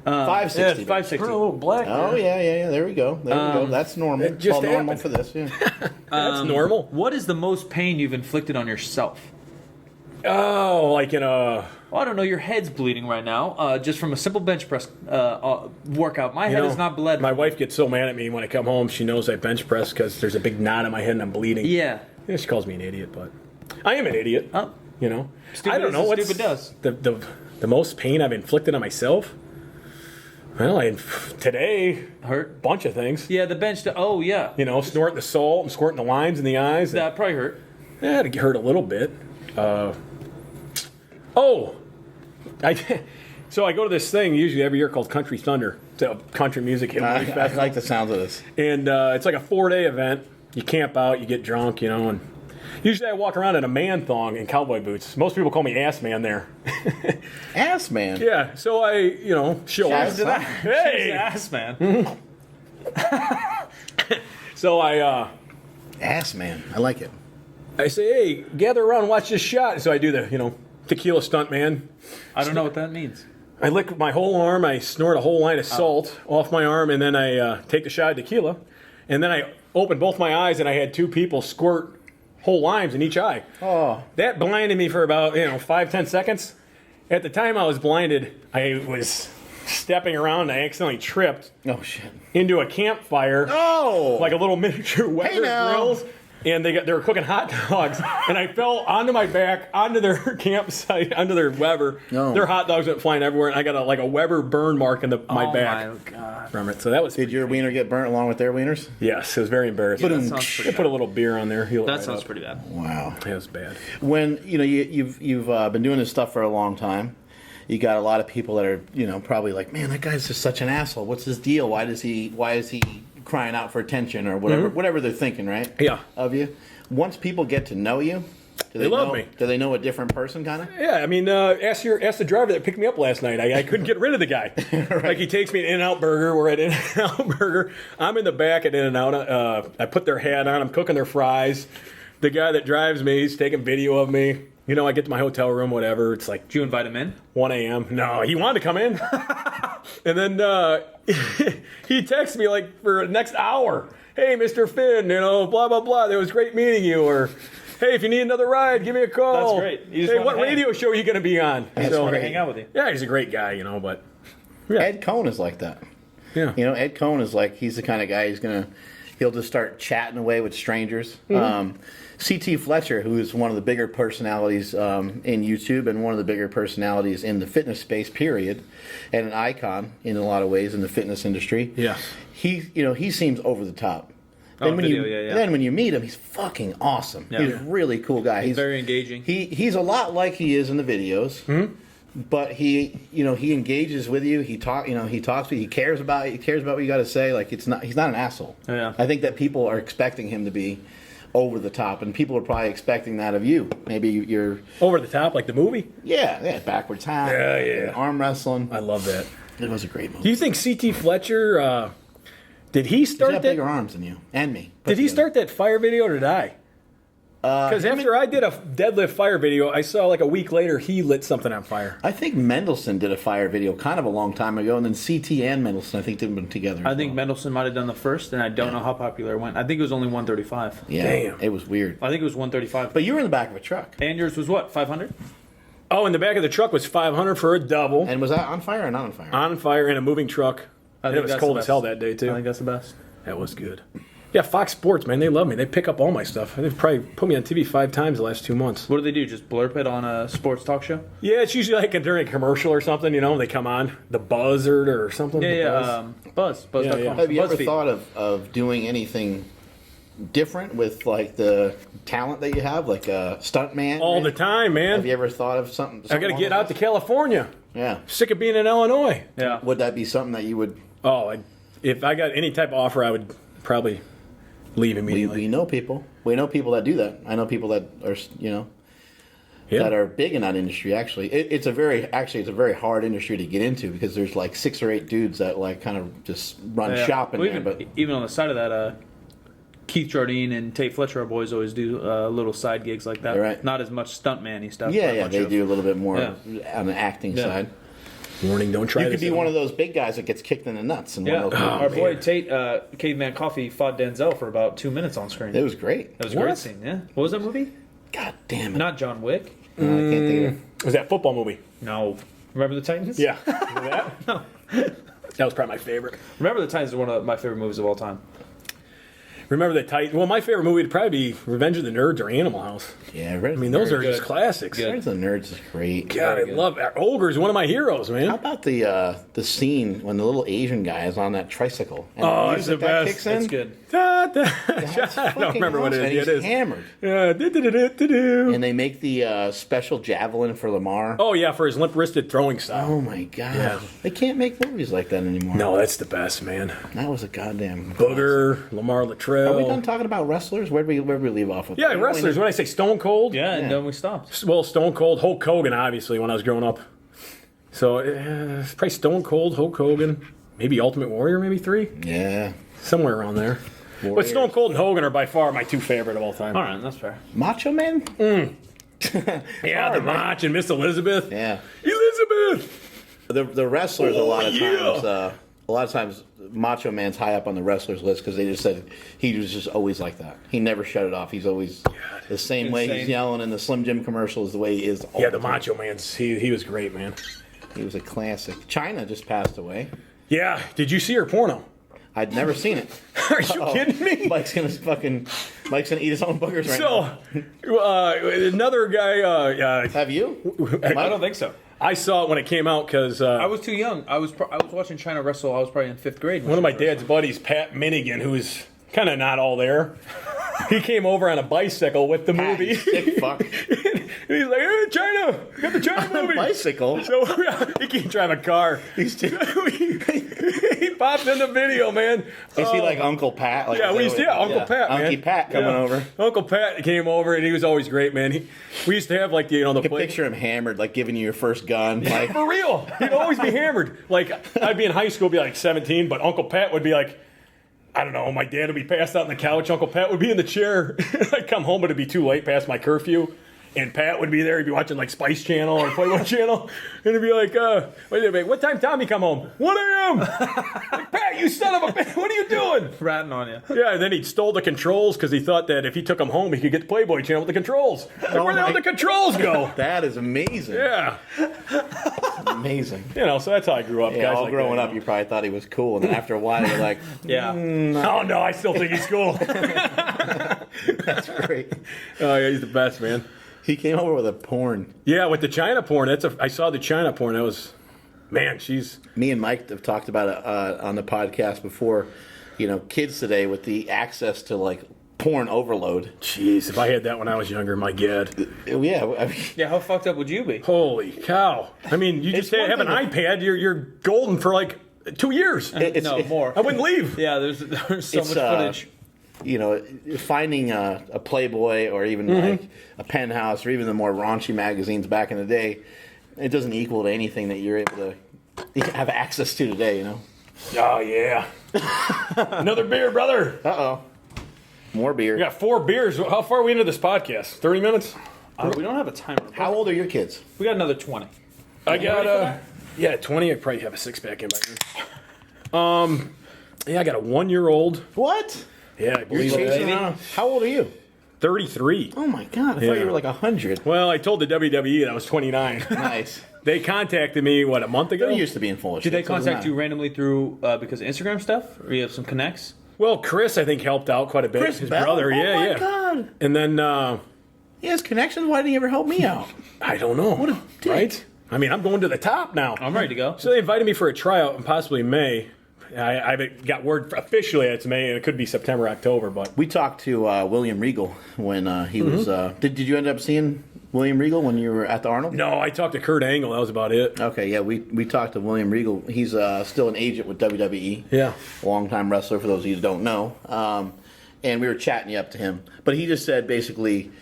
560. 560. black. Oh yeah. There we go. There we go. That's normal. it just Well, normal happened. for this. Yeah. That's normal. What is the most pain you've inflicted on yourself? Oh, like in a. Well, I don't know. Your head's bleeding right now, just from a simple bench press workout. My head is not bled. My wife gets so mad at me when I come home. She knows I bench press because there's a big knot in my head and I'm bleeding. Yeah. Yeah, she calls me an idiot, but I am an idiot. Oh. You know, Stupid I don't as know the what's stupid does. the most pain I've inflicted on myself. Well, today Hurt? bunch of things. Yeah, the bench. Oh, yeah. You know, snorting the salt and squirting the limes in the eyes. That probably hurt. Yeah, it hurt a little bit. So I go to this thing usually every year called Country Thunder. It's a country music hit I festival. like the sounds of this. And it's like a 4-day event. You camp out, you get drunk, you know, and usually I walk around in a man thong and cowboy boots. Most people call me ass man there. Ass man. Yeah, so I, show Yes, up. huh? Hey! Ass, man. So I Ass man. I like it. say, hey, gather around and watch this shot. So I do the, tequila stunt man. I don't know what that means. I lick my whole arm, I snort a whole line of salt off my arm, and then I take the shot of tequila. And then I open both my eyes, and I had 2 people squirt whole limes in each eye. Oh. That blinded me for about, 5-10 seconds. At the time I was blinded, I was stepping around, and I accidentally tripped Oh shit. into a campfire, Oh. like a little miniature Weber now. grills. And they were cooking hot dogs, and I fell onto my back, onto their campsite, onto their Weber. No. Their hot dogs went flying everywhere, and I got a Weber burn mark in my back Oh, my God. from it. So that was Did your wiener get burnt along with their wieners? yes, it was very embarrassing. That sounds pretty I put a little beer on there. Heal it That right sounds up. pretty bad. Wow. It was bad. When you've been doing this stuff for a long time, you got a lot of people that are probably like, man, that guy's just such an asshole. What's his deal? Why is he crying out for attention or whatever they're thinking, right? Yeah. Of you. Once people get to know you, do They love know, me. Do they know a different person, kind of? Yeah, I mean, ask the driver that picked me up last night. I couldn't get rid of the guy. Like he takes me to In-N-Out Burger. We're at In-N-Out Burger. I'm in the back at In-N-Out. I put their hat on. I'm cooking their fries. The guy that drives me, he's taking video of me. I get to my hotel room, whatever. It's like Did you invite him in? 1 a.m. No, he wanted to come in. And then he texts me like for the next hour. Hey, Mr. Finn, blah, blah, blah. It was great meeting you. Or, Hey, if you need another ride, give me a call. That's great. You just Hey, wanna what hang. radio show are you going to be on? I just want to hang out with you. Yeah, he's a great guy, you know, but Ed Cohn is like that. yeah. You know, Ed Cohn is like, he's the kind of guy he'll just start chatting away with strangers. C.T. Fletcher, who is one of the bigger personalities in YouTube and one of the bigger personalities in the fitness space, period, and an icon in a lot of ways in the fitness industry. Yeah. He seems over the top. Oh, Then when you meet him, he's fucking awesome. Yeah. He's a really cool guy. He's very engaging. He's a lot like he is in the videos. But he engages with you. He talks with you. He cares about what you got to say. Like he's not an asshole. Yeah. I think that people are expecting him to be over the top, and people are probably expecting that of you. Maybe you're Over the top, like the movie? backwards hat, Yeah. arm wrestling. I love that. It was a great movie. Do you think C.T. Fletcher, did he He's start got that? bigger arms than you and me. Did he start that fire video or did I? Because after I did a deadlift fire video, I saw like a week later he lit something on fire. I think Mendelsohn did a fire video kind of a long time ago, and then CT and Mendelsohn, I think, did them together. I think Mendelsohn might have done the first, and I don't know how popular it went. I think it was only 135. Yeah, Damn. it was weird. I think it was 135. But you were in the back of a truck. And yours was what, 500? Oh, in the back of the truck was 500 for a double. And was that on fire or not on fire? On fire in a moving truck. I And think it was that's cold the as hell best. that day, too. I think that's the best. That was good. Yeah, Fox Sports, man, they love me. They pick up all my stuff. They've probably put me on TV 5 times the last 2 months. What do they do? Just blurb it on a sports talk show? Yeah, it's usually like during a commercial or something, you know, they come on. The Buzzard or something. The Buzz. Buzz.com. Yeah. Have you ever BuzzFeed. thought of doing anything different with like the talent that you have, like a stuntman? All the time, man. Have you ever thought of something? I got to get out to California. Yeah. Sick of being in Illinois. Yeah. Would that be something that you would? If I got any type of offer, I would probably leave immediately. We know people. We know people that do that. I know people that are that are big in that industry. Actually, it's a very hard industry to get into because there's like 6 or 8 dudes that like kind of just run shop in Well, there. But even on the side of that, Keith Jardine and Tate Fletcher, our boys, always do little side gigs like that. Right. Not as much stuntman-y stuff. yeah, but much they of- do a little bit more Yeah. on the acting Yeah. side. Warning, don't try You this could be at one home. of those big guys that gets kicked in the nuts. And Yeah, one of those our movies. boy Tate, Caveman Coffee, fought Denzel for about 2 minutes on screen. It was great. That was a What? great scene, yeah. What was that movie? God damn it! Not John Wick. I can't think of it. Was that football movie? No. Remember the Titans? Yeah. Remember that? No. That was probably my favorite. Remember the Titans is one of my favorite movies of all time. Remember the Titan? Well, my favorite movie would probably be Revenge of the Nerds or Animal House. Yeah, I mean, those are good. just classics. Good. Friends of the Nerds is great. God, I love Ogre's one of my heroes, How man. about the scene when the little Asian guy is on that tricycle? And Oh, the it's music the that best. kicks in? It's good. Da, da. That's I don't fucking remember what it awesome. is. Yeah, And it he's is. hammered. Yeah, do. And they make the special javelin for Lamar. Oh, yeah, for his limp-wristed throwing style. Oh my god. Yeah. They can't make movies like that anymore. No, that's the best, man. That was a goddamn Booger, Lamar Latrell. Are we done talking about wrestlers? Where'd we leave off with? Yeah, wrestlers. When I say Stone Cold, Yeah, and Yeah. then we stopped. well, Stone Cold, Hulk Hogan, obviously, when I was growing up. So, it's probably Stone Cold, Hulk Hogan, maybe Ultimate Warrior, maybe 3, Yeah. somewhere around there. But Warriors. Stone Cold and Hogan are by far my 2 favorite of all time. All right, that's fair. Macho Man? Yeah, the Mach and Miss Elizabeth. Yeah. Elizabeth! The wrestlers Oh, a lot of times Macho Man's high up on the wrestlers list because they just said he was just always like that. He never shut it off. He's always the same way he's Insane. yelling in the Slim Jim commercials, the way he is. All Yeah, the time. Macho Man's, he was great, man. He was a classic. China just passed away. Yeah, did you see her porno? I'd never seen it. Are you kidding me? Mike's gonna eat his own boogers right So, another guy, now. Have you? I don't think so. I saw it when it came out because I was too young. I was watching China wrestle. I was probably in 5th grade. when one of she my first- dad's buddies, Pat Minigan, who's kind of not all there, he came over on a bicycle with the movie. Sick fuck. He's like, hey, China, we got the China movie. Bicycle. So he can't drive a car. He popped in the video, man. Is he like Uncle Pat? Like, Yeah, Uncle Pat, man. Uncle Pat coming Yeah. over. Uncle Pat came over, and he was always great, man. We used to have like the I can play. picture him hammered, like giving you your first gun. Like, For real, he'd always be hammered. Like I'd be in high school, be like 17, but Uncle Pat would be like, I don't know. My dad would be passed out on the couch. Uncle Pat would be in the chair. I'd come home, but it'd be too late past my curfew. And Pat would be there. He'd be watching like Spice Channel or Playboy Channel. And he'd be like, what time Tommy come home? 1 a.m. Like, Pat, you son of a bitch. What are you doing? Ratting on you. Yeah, and then he stole the controls because he thought that if he took them home, he could get the Playboy Channel with the controls. Like, where the hell did the controls go? That is amazing. Yeah. Amazing. You know, so that's how I grew up. Yeah, guys all like growing that, up, you probably thought he was cool, and then after a while, you're like, Yeah. Oh, no, I still think he's cool. that's great. Oh, yeah, he's the best, man. He came over with a porn. Yeah, with the China porn, I saw the China porn. That was, man, she's... Me and Mike have talked about it on the podcast before. You know, kids today with the access to, like, porn overload. Jeez, if I had that when I was younger, my God. Yeah, I mean, Yeah, how fucked up would you be? Holy cow. I mean, you just have an iPad, you're golden for like 2 years. No, more. I wouldn't leave. Yeah, there's so much footage. you know, finding a Playboy or even like a Penthouse or even the more raunchy magazines back in the day, it doesn't equal to anything that you're able to have access to today, you know? Oh, yeah. Another beer, brother. Uh-oh. More beer. We got 4 beers. How far are we into this podcast? 30 minutes? We don't have a timer. How old are your kids? We got another 20. I got, 20. I probably have a 6-pack in by then. Yeah, I got a 1-year-old. What? Yeah, I believe You're it. chasing around. How old are you? 33. Oh my God! I Yeah. thought you were like 100. Well, I told the WWE that I was 29. Nice. They contacted me, a month ago? They're used to being full of Did shit. they so it doesn't contact you matter. randomly through because of Instagram stuff, or you have some connects? Well, Chris, I think, helped out quite a bit. Chris His Bell? brother, Oh yeah, my yeah. God. And then, He has connections. Why didn't he ever help me out? I don't know. What a dick. Right? I mean, I'm going to the top now. I'm ready to go. So they invited me for a tryout in possibly May. I haven't got word officially it's May, and it could be September, October, but... We talked to William Regal when he was. Did you end up seeing William Regal when you were at the Arnold? No, I talked to Kurt Angle. That was about it. Okay, yeah, we talked to William Regal. He's still an agent with WWE. Yeah. Longtime wrestler, for those of you who don't know. And we were chatting you up to him. But he just said basically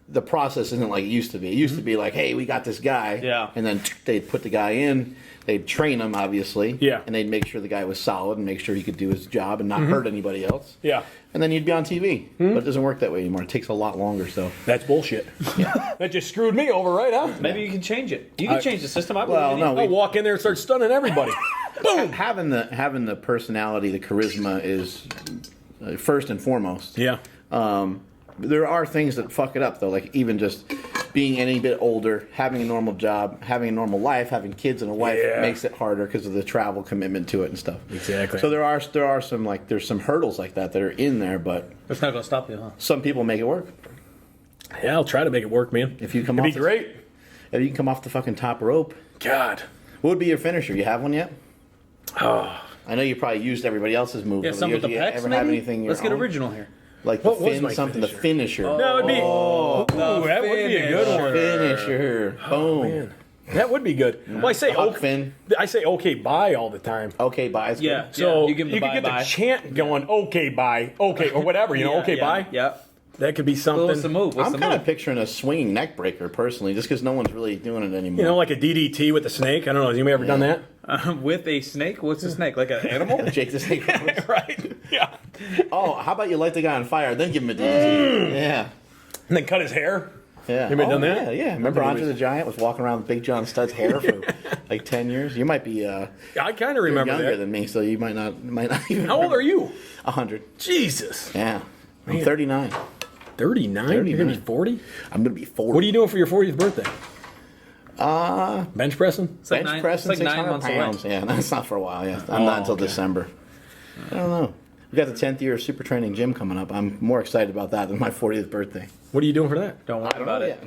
the process isn't like it used to be. It used to be like, hey, we got this guy. Yeah. And then they'd put the guy in. They'd train him, obviously. Yeah. And they'd make sure the guy was solid and make sure he could do his job and not hurt anybody else. Yeah. And then you'd be on TV. But it doesn't work that way anymore. It takes a lot longer, so. That's bullshit. That just screwed me over, right, huh? Maybe you can change it. You can change the system. I believe Well, in you. no. I'll walk in there and start stunning everybody. Boom! Having the personality, the charisma is first and foremost. Yeah. There are things that fuck it up, though, like even just being any bit older, having a normal job, having a normal life, having kids and a wife makes it harder because of the travel commitment to it and stuff. Exactly. So there are some there's some hurdles like that are in there, but It's not going to stop you, huh? some people make it work. Yeah, I'll try to make it work, man. If you come It'd off be great. If you can come off the fucking top rope, God. what would be your finisher? You have one yet? Oh. I know you probably used everybody else's move. Yeah, over some the with the years. Do you pecs, ever maybe? have anything your Let's get own? original here. Like the What was fin, my something, the finisher? That would be. Ooh, that would be a good one. Finisher. Boom. Man, that would be good. Well, I say Huck Finn. I say okay, bye all the time. Okay, bye. It's Yeah. good. So you give them the could get bye-bye. the chant going, okay, bye, okay, or whatever, okay, bye. Yeah. That could be So what's the something. move? What's I'm the kind move? of picturing a swinging neck breaker personally, just because no one's really doing it anymore. You know, like a DDT with the snake. I don't know. Has anybody ever done that? With a snake? What's a snake? Like an animal? Jake the Snake. Right. Yeah. Oh, how about you light the guy on fire, then give him a DDT? Yeah. And then cut his hair. Yeah. Anybody done that? Yeah, yeah. Remember Andre the Giant was walking around with Big John Studd's hair for like 10 years? You might be I kind of remember younger that. than me, so you might not even. How old are you? 100. Jesus. Yeah. I'm 39. 39? You're going to be 40? I'm going to be 40. What are you doing for your 40th birthday? Bench pressing? It's like Bench pressing it's like 9 600 months pounds. away. Yeah, that's not for a while. Yeah, I'm not until okay. December. I don't know. We got the 10th year of Super Training Gym coming up. I'm more excited about that than my 40th birthday. What are you doing for that? Don't worry about it.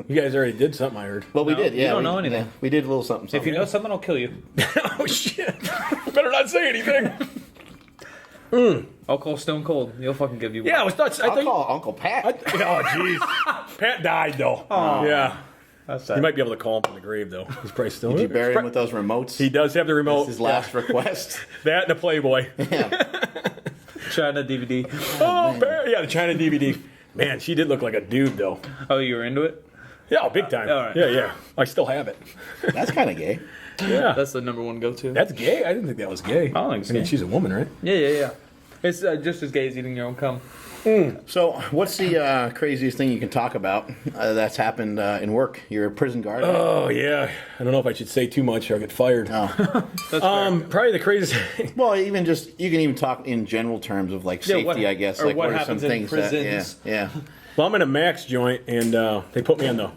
You guys already did something, I heard. Well, we No, did. you Yeah, don't know anything. yeah, we did a little something. If you know something, I'll kill you. Oh, shit. Better not say anything. I'll call Stone Cold. He'll fucking give you one. Yeah, I was thought. I I'll think. call Uncle Pat. Oh, jeez. Pat died, though. Yeah. That's You might be able to call him from the grave, though. He's probably still Did you bury him with those remotes? He does have the remote. That's his last request. That and a Playboy. China DVD. Oh, yeah, the China DVD. Man, she did look like a dude, though. Oh, you were into it? Yeah, big time. all right. Yeah, yeah. I still have it. That's kind of gay. Yeah. That's the number one go-to. That's gay? I didn't think that was gay. I don't think it's I mean, gay. she's a woman, right? Yeah. It's just as gay as eating your own cum. So, what's the craziest thing you can talk about that's happened in work? You're a prison guard. Oh yeah, I don't know if I should say too much or I'll get fired. Oh. That's fair. Probably the craziest thing. Well, you can even talk in general terms of like safety, what- I guess. or Like what are some happens in things prisons. yeah. Well, I'm in a Max joint, and they put me on the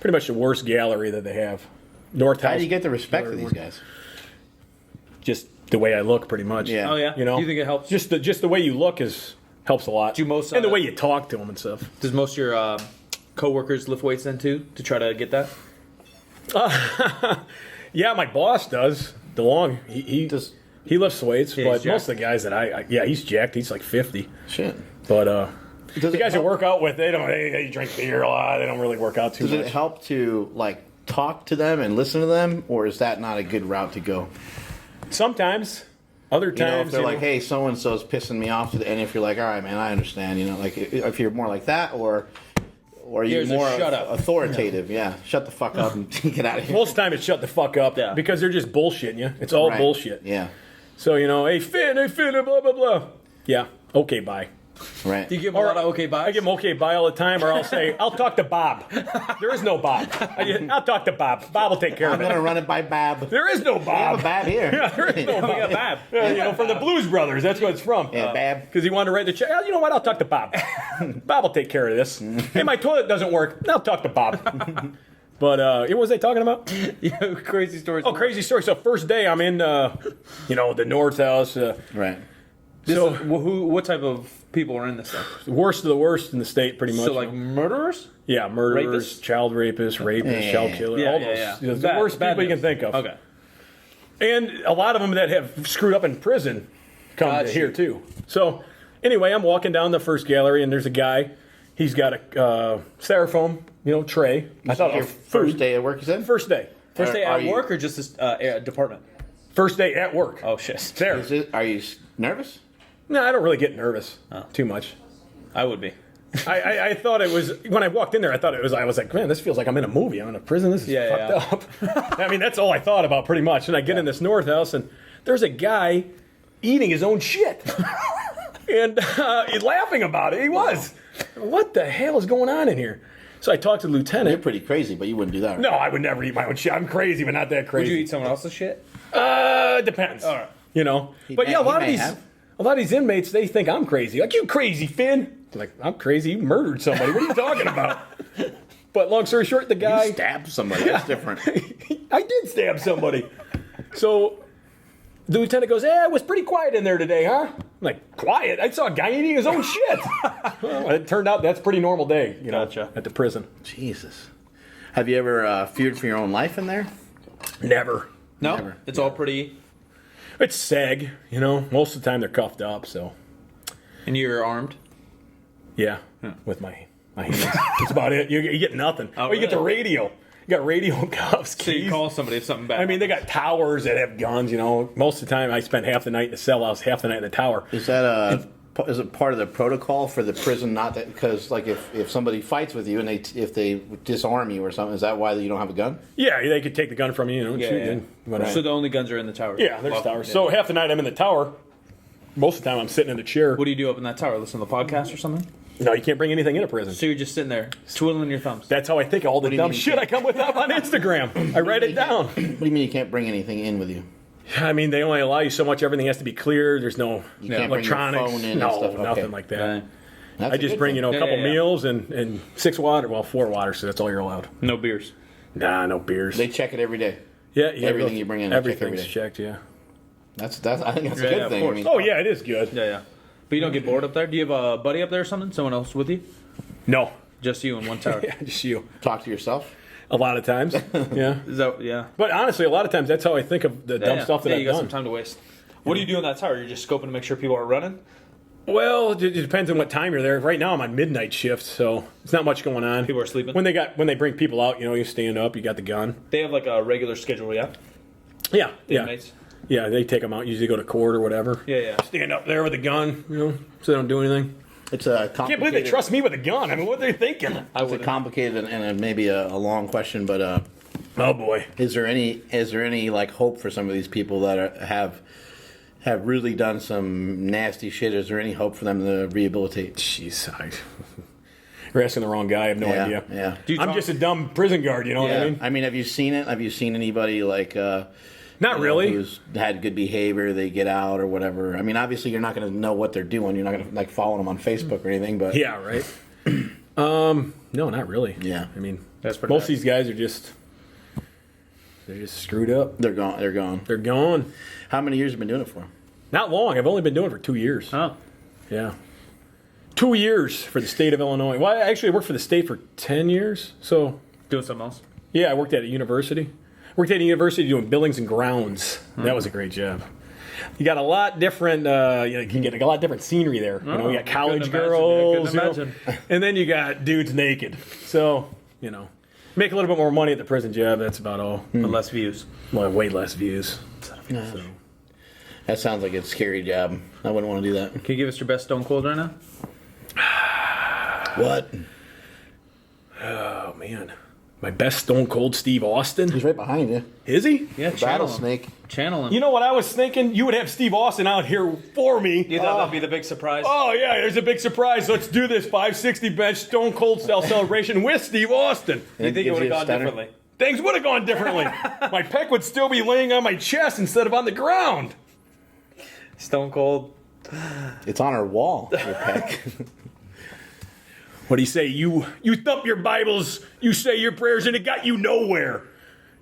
pretty much the worst gallery that they have. North House. How do you get the respect of these guys? Just the way I look, pretty much. Yeah. Oh yeah. You know, Do you think it helps? Just the way you look helps a lot. Do most, and the way you talk to them and stuff. Does most of your coworkers lift weights then too to try to get that? Yeah, my boss does. DeLong, he lifts weights, Yeah, but he's most of the guys that he's jacked. He's like 50. Shit. But Does the it guys I help- work out with, they drink beer a lot. They don't really work out too Does much. it help to like talk to them and listen to them, or is that not a good route to go? Sometimes. Other You know, times, if they're like, "Hey, so and so's pissing me off," and if you're like, "All right, man, I understand," you know, like if you're more like that, or you're Here's a more shut up. authoritative, yeah, shut the fuck up and get out of here. most of the time it's shut the fuck up Yeah. because they're just bullshitting you. It's all Right. bullshit. Yeah, So, hey Finn, blah, blah, blah. Yeah, okay, bye. right. Do you give them a lot of okay buys? I give them okay, bye all the time, or I'll say, I'll talk to Bob. There is no Bob. I'll talk to Bob. Bob will take care I'm of it. gonna run it by Bab. There is no We have Bob. a Bab here. Yeah, there is no We got Bob. Bab. From the Blues Brothers. That's what it's from. Yeah, Bab. Because he wanted to write the check. You know what? I'll talk to Bob. Bob will take care of this. Hey, my toilet doesn't work. I'll talk to Bob. But what was I talking about? Yeah, crazy stories. Oh, crazy story. So first day I'm in, the North House. Right. So What type of people are in this stuff? worst of the worst in the state, pretty much. So like murderers? yeah, murderers, rapists? child rapists, Yeah. child killers, all those. The Bad- worst bad people you can news. think of. Okay. And a lot of them that have screwed up in prison come Gotcha. to here too. So anyway, I'm walking down the first gallery and there's a guy. He's got a styrofoam, tray. I thought Your of first food. day at work, you said? First day. First day Are at you- work or just this department? First day at work. Oh shit. There. Are you nervous? No, I don't really get nervous too much. I would be. I thought it was when I walked in there. I was like, man, this feels like I'm in a movie. I'm in a prison. This is fucked up. I mean, that's all I thought about pretty much. And I get in this North House, and there's a guy eating his own shit, and he's laughing about it. He was. What the hell is going on in here? So I talked to the You're lieutenant. pretty crazy, but you wouldn't do that. Right? No, I would never eat my own shit. I'm crazy, but not that Would crazy. you eat someone else's shit? Depends. All right. But may- yeah, he may have. a lot of these inmates, they think I'm crazy. Like, you crazy, Finn? They're like, I'm crazy. You murdered somebody. What are you talking about? But long story short, the guy, You stabbed somebody. That's different. I did stab somebody. So the lieutenant goes, it was pretty quiet in there today, huh? I'm like, quiet? I saw a guy eating his own shit. Well, it turned out that's a pretty normal day, Gotcha. at the prison. Jesus. Have you ever feared for your own life in there? Never. No. Never. It's all pretty. It's SAG, most of the time they're cuffed up, so And you're armed. yeah, with my hands. That's about it. You get nothing. Oh, You get the really? radio. You got radio cuffs. So you keys. call somebody if something bad. I mean, they got towers that have guns. Most of the time I spent half the night in the cell house, half the night in the tower. Is that is it part of the protocol for the prison? Not that because like if somebody fights with you and if they disarm you or something, is that why you don't have a gun? Yeah, they could take the gun from you, and Yeah, shoot yeah. you. and whatever. So the only guns are in the tower. Yeah, there's Well, towers. yeah. So half the night I'm in the tower. Most of the time I'm sitting in the chair. What do you do up in that tower? Listen to the podcast or something? No, you can't bring anything into prison. So you're just sitting there twiddling your thumbs. That's how I think of all the do you dumb mean you shit I can't? come with up on Instagram. I write it down. What do you mean you can't bring anything in with you? I mean, they only allow you so much. Everything has to be clear. There's no You can't bring your electronics. phone in and no, stuff? Okay. nothing like that. Right. That's I a just good bring, thing. a couple yeah. meals and 4 water, so that's all you're allowed. No beers. Nah, no beers. They check it every day. yeah, everything you bring in, they check every everything's day. checked, yeah. That's I think that's a Yeah, good yeah, of thing. I course. mean, Oh, yeah, it is good. Yeah, yeah. But you don't get bored up there? Do you have a buddy up there or something? Someone else with you? No. Just you in one tower? Yeah, just you. talk to yourself. A lot of times. Yeah. Is that, yeah. But honestly, a lot of times that's how I think of the dumb yeah. stuff that yeah, I've you got done. some time to waste. What do you do in that tower? You're just scoping to make sure people are running? Well, it depends on what time you're there. Right now I'm on midnight shift, so it's not much going on. People are sleeping? When they bring people out, you stand up, you got the gun. They have like a regular schedule, yeah? Yeah, The yeah. inmates? Yeah, they take them out, usually go to court or whatever. Yeah, yeah. Stand up there with a gun, so they don't do anything. It's a complicated. Can't believe they trust me with a gun. I mean, what are they thinking? It's a complicated and maybe a long question, but Oh boy. is there any like hope for some of these people that have have really done some nasty shit, is there any hope for them to rehabilitate? Jeez, you're asking the wrong guy. I have no idea. Yeah. I'm just a dumb prison guard, you know what I mean? Have you seen it? Have you seen anybody like... Not really. Who's had good behavior, they get out or whatever. I mean, obviously you're not going to know what they're doing. You're not going to like follow them on Facebook or anything, but... Yeah, right. No, not really. Yeah. I mean, That's most of these guys are just... They're just screwed up. They're gone. They're gone. How many years have you been doing it for? Not long. I've only been doing it for 2 years. Oh. Yeah. 2 years for the state of Illinois. Well, I actually worked for the state for 10 years. So, Doing something else? yeah, I worked at a university. Worked at a university doing buildings and grounds. That was a great job. You got a lot different, you can get a lot different scenery there. You know, you got college girls, and then you got dudes naked. So, you know, make a little bit more money at the prison job. That's about all. But less views. Well, way less views. So. That sounds like a scary job. I wouldn't want to do that. Can you give us your best Stone Cold right now? What? Oh, man. My best Stone Cold Steve Austin. He's right behind you. Is he? Yeah, channel him. Rattlesnake. Channel him. You know what I was thinking? You would have Steve Austin out here for me. You thought that'd be the big surprise? Oh, yeah, there's a big surprise. Let's do this 560 bench Stone Cold style celebration with Steve Austin. You think it would have gone differently? Things would have gone differently. My pec would still be laying on my chest instead of on the ground. Stone Cold. It's on our wall, your pec. What do you say? You thump your Bibles, you say your prayers, and it got you nowhere.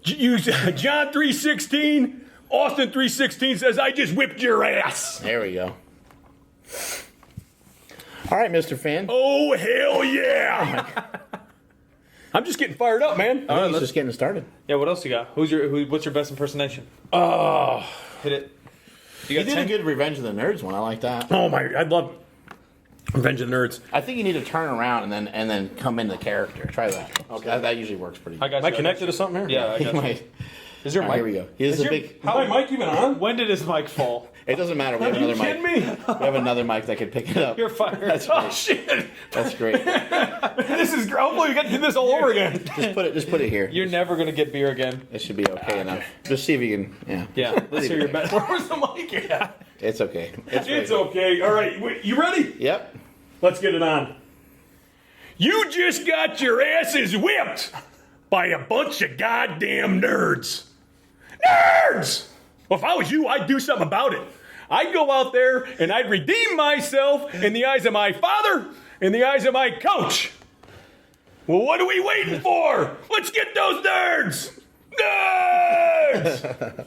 John 3:16, Austin 3:16 says, I just whipped your ass. There we go. All right, Mr. Fan. Oh, hell yeah. I'm just getting fired up, man. He's just getting started. Yeah, what else you got? What's your best impersonation? Hit it. You did a good Revenge of the Nerds one. I like that. Oh, I'd love Revenge of the Nerds. I think you need to turn around and then come into character. Try that. Okay. That usually works pretty good. I got Am I you. connected to something here? Yeah, I got you. Is your mic? Here we go. Here's a big... Is my mic even on? When did his mic fall? It doesn't matter. We have Are you another kidding mic. me? We have another mic that can pick it up. You're fired. That's Oh, great. shit. That's great. This is great. Hopefully we get to do this all over again. Just put it here. You're never gonna get beer again. It should be okay enough. Just see if you can. Yeah. Yeah, let's hear your best. Where's the mic at? It's okay. It's okay. All right. Wait, you ready? Yep. Let's get it on. You just got your asses whipped by a bunch of goddamn nerds. Nerds! Well, if I was you, I'd do something about it. I'd go out there and I'd redeem myself in the eyes of my father, in the eyes of my coach. Well, what are we waiting for? Let's get those nerds! Nerds!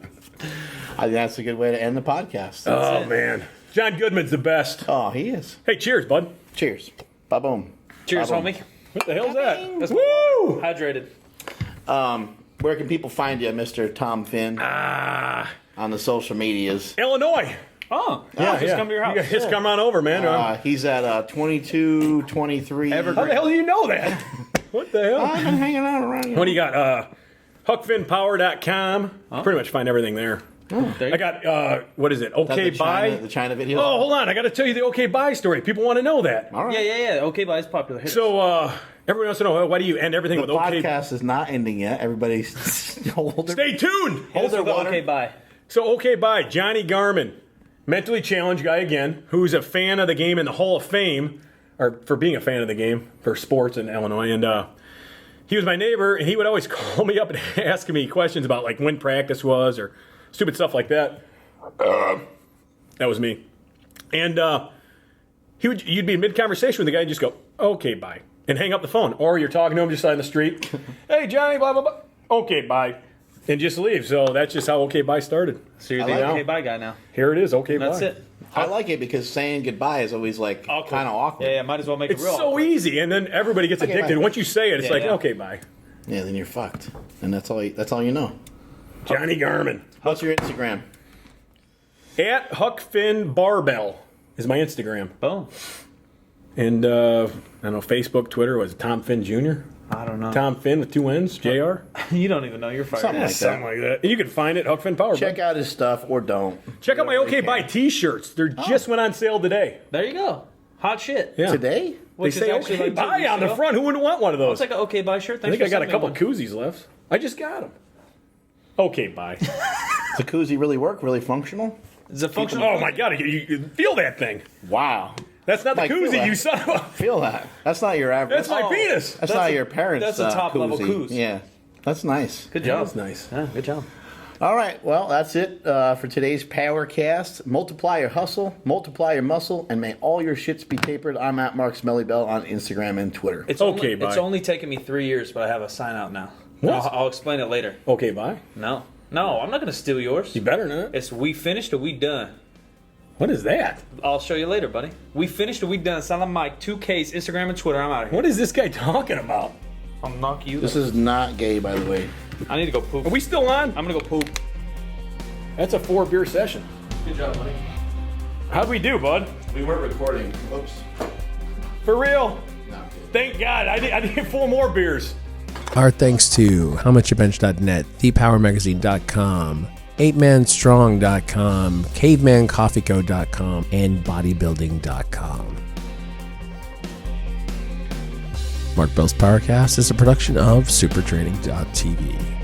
I think that's a good way to end the podcast. Oh, man. John Goodman's the best. Oh, he is. Hey, cheers, bud. Cheers. Ba-boom. Cheers, Ba-boom. homie. What the hell's that? That's Woo! hydrated. Where can people find you, Mr. Tom Finn? On the social medias. Illinois. Oh, just come to your house. Just come on over, man. He's at 2223. How the hell do you know that? What the hell? I've been hanging out around here. What do you got? HuckFinnPower.com. Pretty much find everything there. I got, what is it? Okay, Bye. The China video. Oh, hold on. I got to tell you the Okay, Bye story. People want to know that. All right. Yeah. Okay, bye. It's popular. Hit it. So, everyone wants to know, why do you end everything The with okay? podcast is not ending yet. Everybody hold their, Stay tuned. hold their water. Okay, bye. So, Okay, Bye. Johnny Garmin, mentally challenged guy again, who's a fan of the game in the Hall of Fame, or for being a fan of the game for sports in Illinois. And he was my neighbor, and he would always call me up and ask me questions about like when practice was or stupid stuff like that. That was me. And you'd be in mid-conversation with the guy and just go, okay, bye, and hang up the phone. Or you're talking to him just on the street. Hey, Johnny, blah, blah, blah. Okay, bye. And just leave. So that's just how okay, bye started. So you're the like okay, bye guy now. Here it is, okay, That's bye. it. I like it because saying goodbye is always like kind of awkward. Yeah, might as well make It's it real so awkward. easy, and then everybody gets Okay, addicted. bye. Once you say it, it's like, Yeah. okay, bye. Yeah, then you're fucked, and that's all you know. Johnny Garmin. What's your Instagram? At HuckFinn Barbell is my Instagram. Boom. And, I don't know, Facebook, Twitter, was it Tom Finn Jr.? I don't know. Tom Finn with 2 N's, JR? You don't even know. You're fired. Something like Something like that. You can find it, Huck Finn Power. Check out his stuff or don't. Check out my Whatever OK you Bye can. t-shirts. They just went on sale today. There you go. Hot shit. Yeah. Today? They Which is say actually OK like 2 Bye weeks on the ago. front. Who wouldn't want one of those? It's like an okay bye shirt. I Thanks think I got a for couple sending me koozies left. I just got them. OK Bye. Does the koozie really work? Really functional? It's a functional. Oh my God! You feel that thing? Wow. That's not the Mike, feel koozie, that. you son of a. Feel that. That's not your average. That's my penis. That's not your parents' That's a top level koozie. koozie. Yeah. That's nice. Good job. That's nice. Yeah, good job. All right. Well, that's it for today's PowerCast. Multiply your hustle, multiply your muscle, and may all your shits be tapered. I'm at Mark Smellybell on Instagram and Twitter. It's Okay, only, bye. It's only taken me 3 years, but I have a sign out now. What? I'll explain it later. Okay, bye. No, I'm not going to steal yours. You better not. It's we finished or we done. What is that? I'll show you later, buddy. We finished or we done. Silent Mike, 2Ks, Instagram and Twitter. I'm out of here. What is this guy talking about? I'll knock you. This is not gay, by the way. I need to go poop. Are we still on? I'm going to go poop. That's a 4-beer session. Good job, buddy. How'd we do, bud? We weren't recording. Oops. For real? Not good. Thank God. I need 4 more beers. Our thanks to howmuchabench.net, thepowermagazine.com, 8manstrong.com, cavemancoffeeco.com, and bodybuilding.com. Mark Bell's PowerCast is a production of supertraining.tv.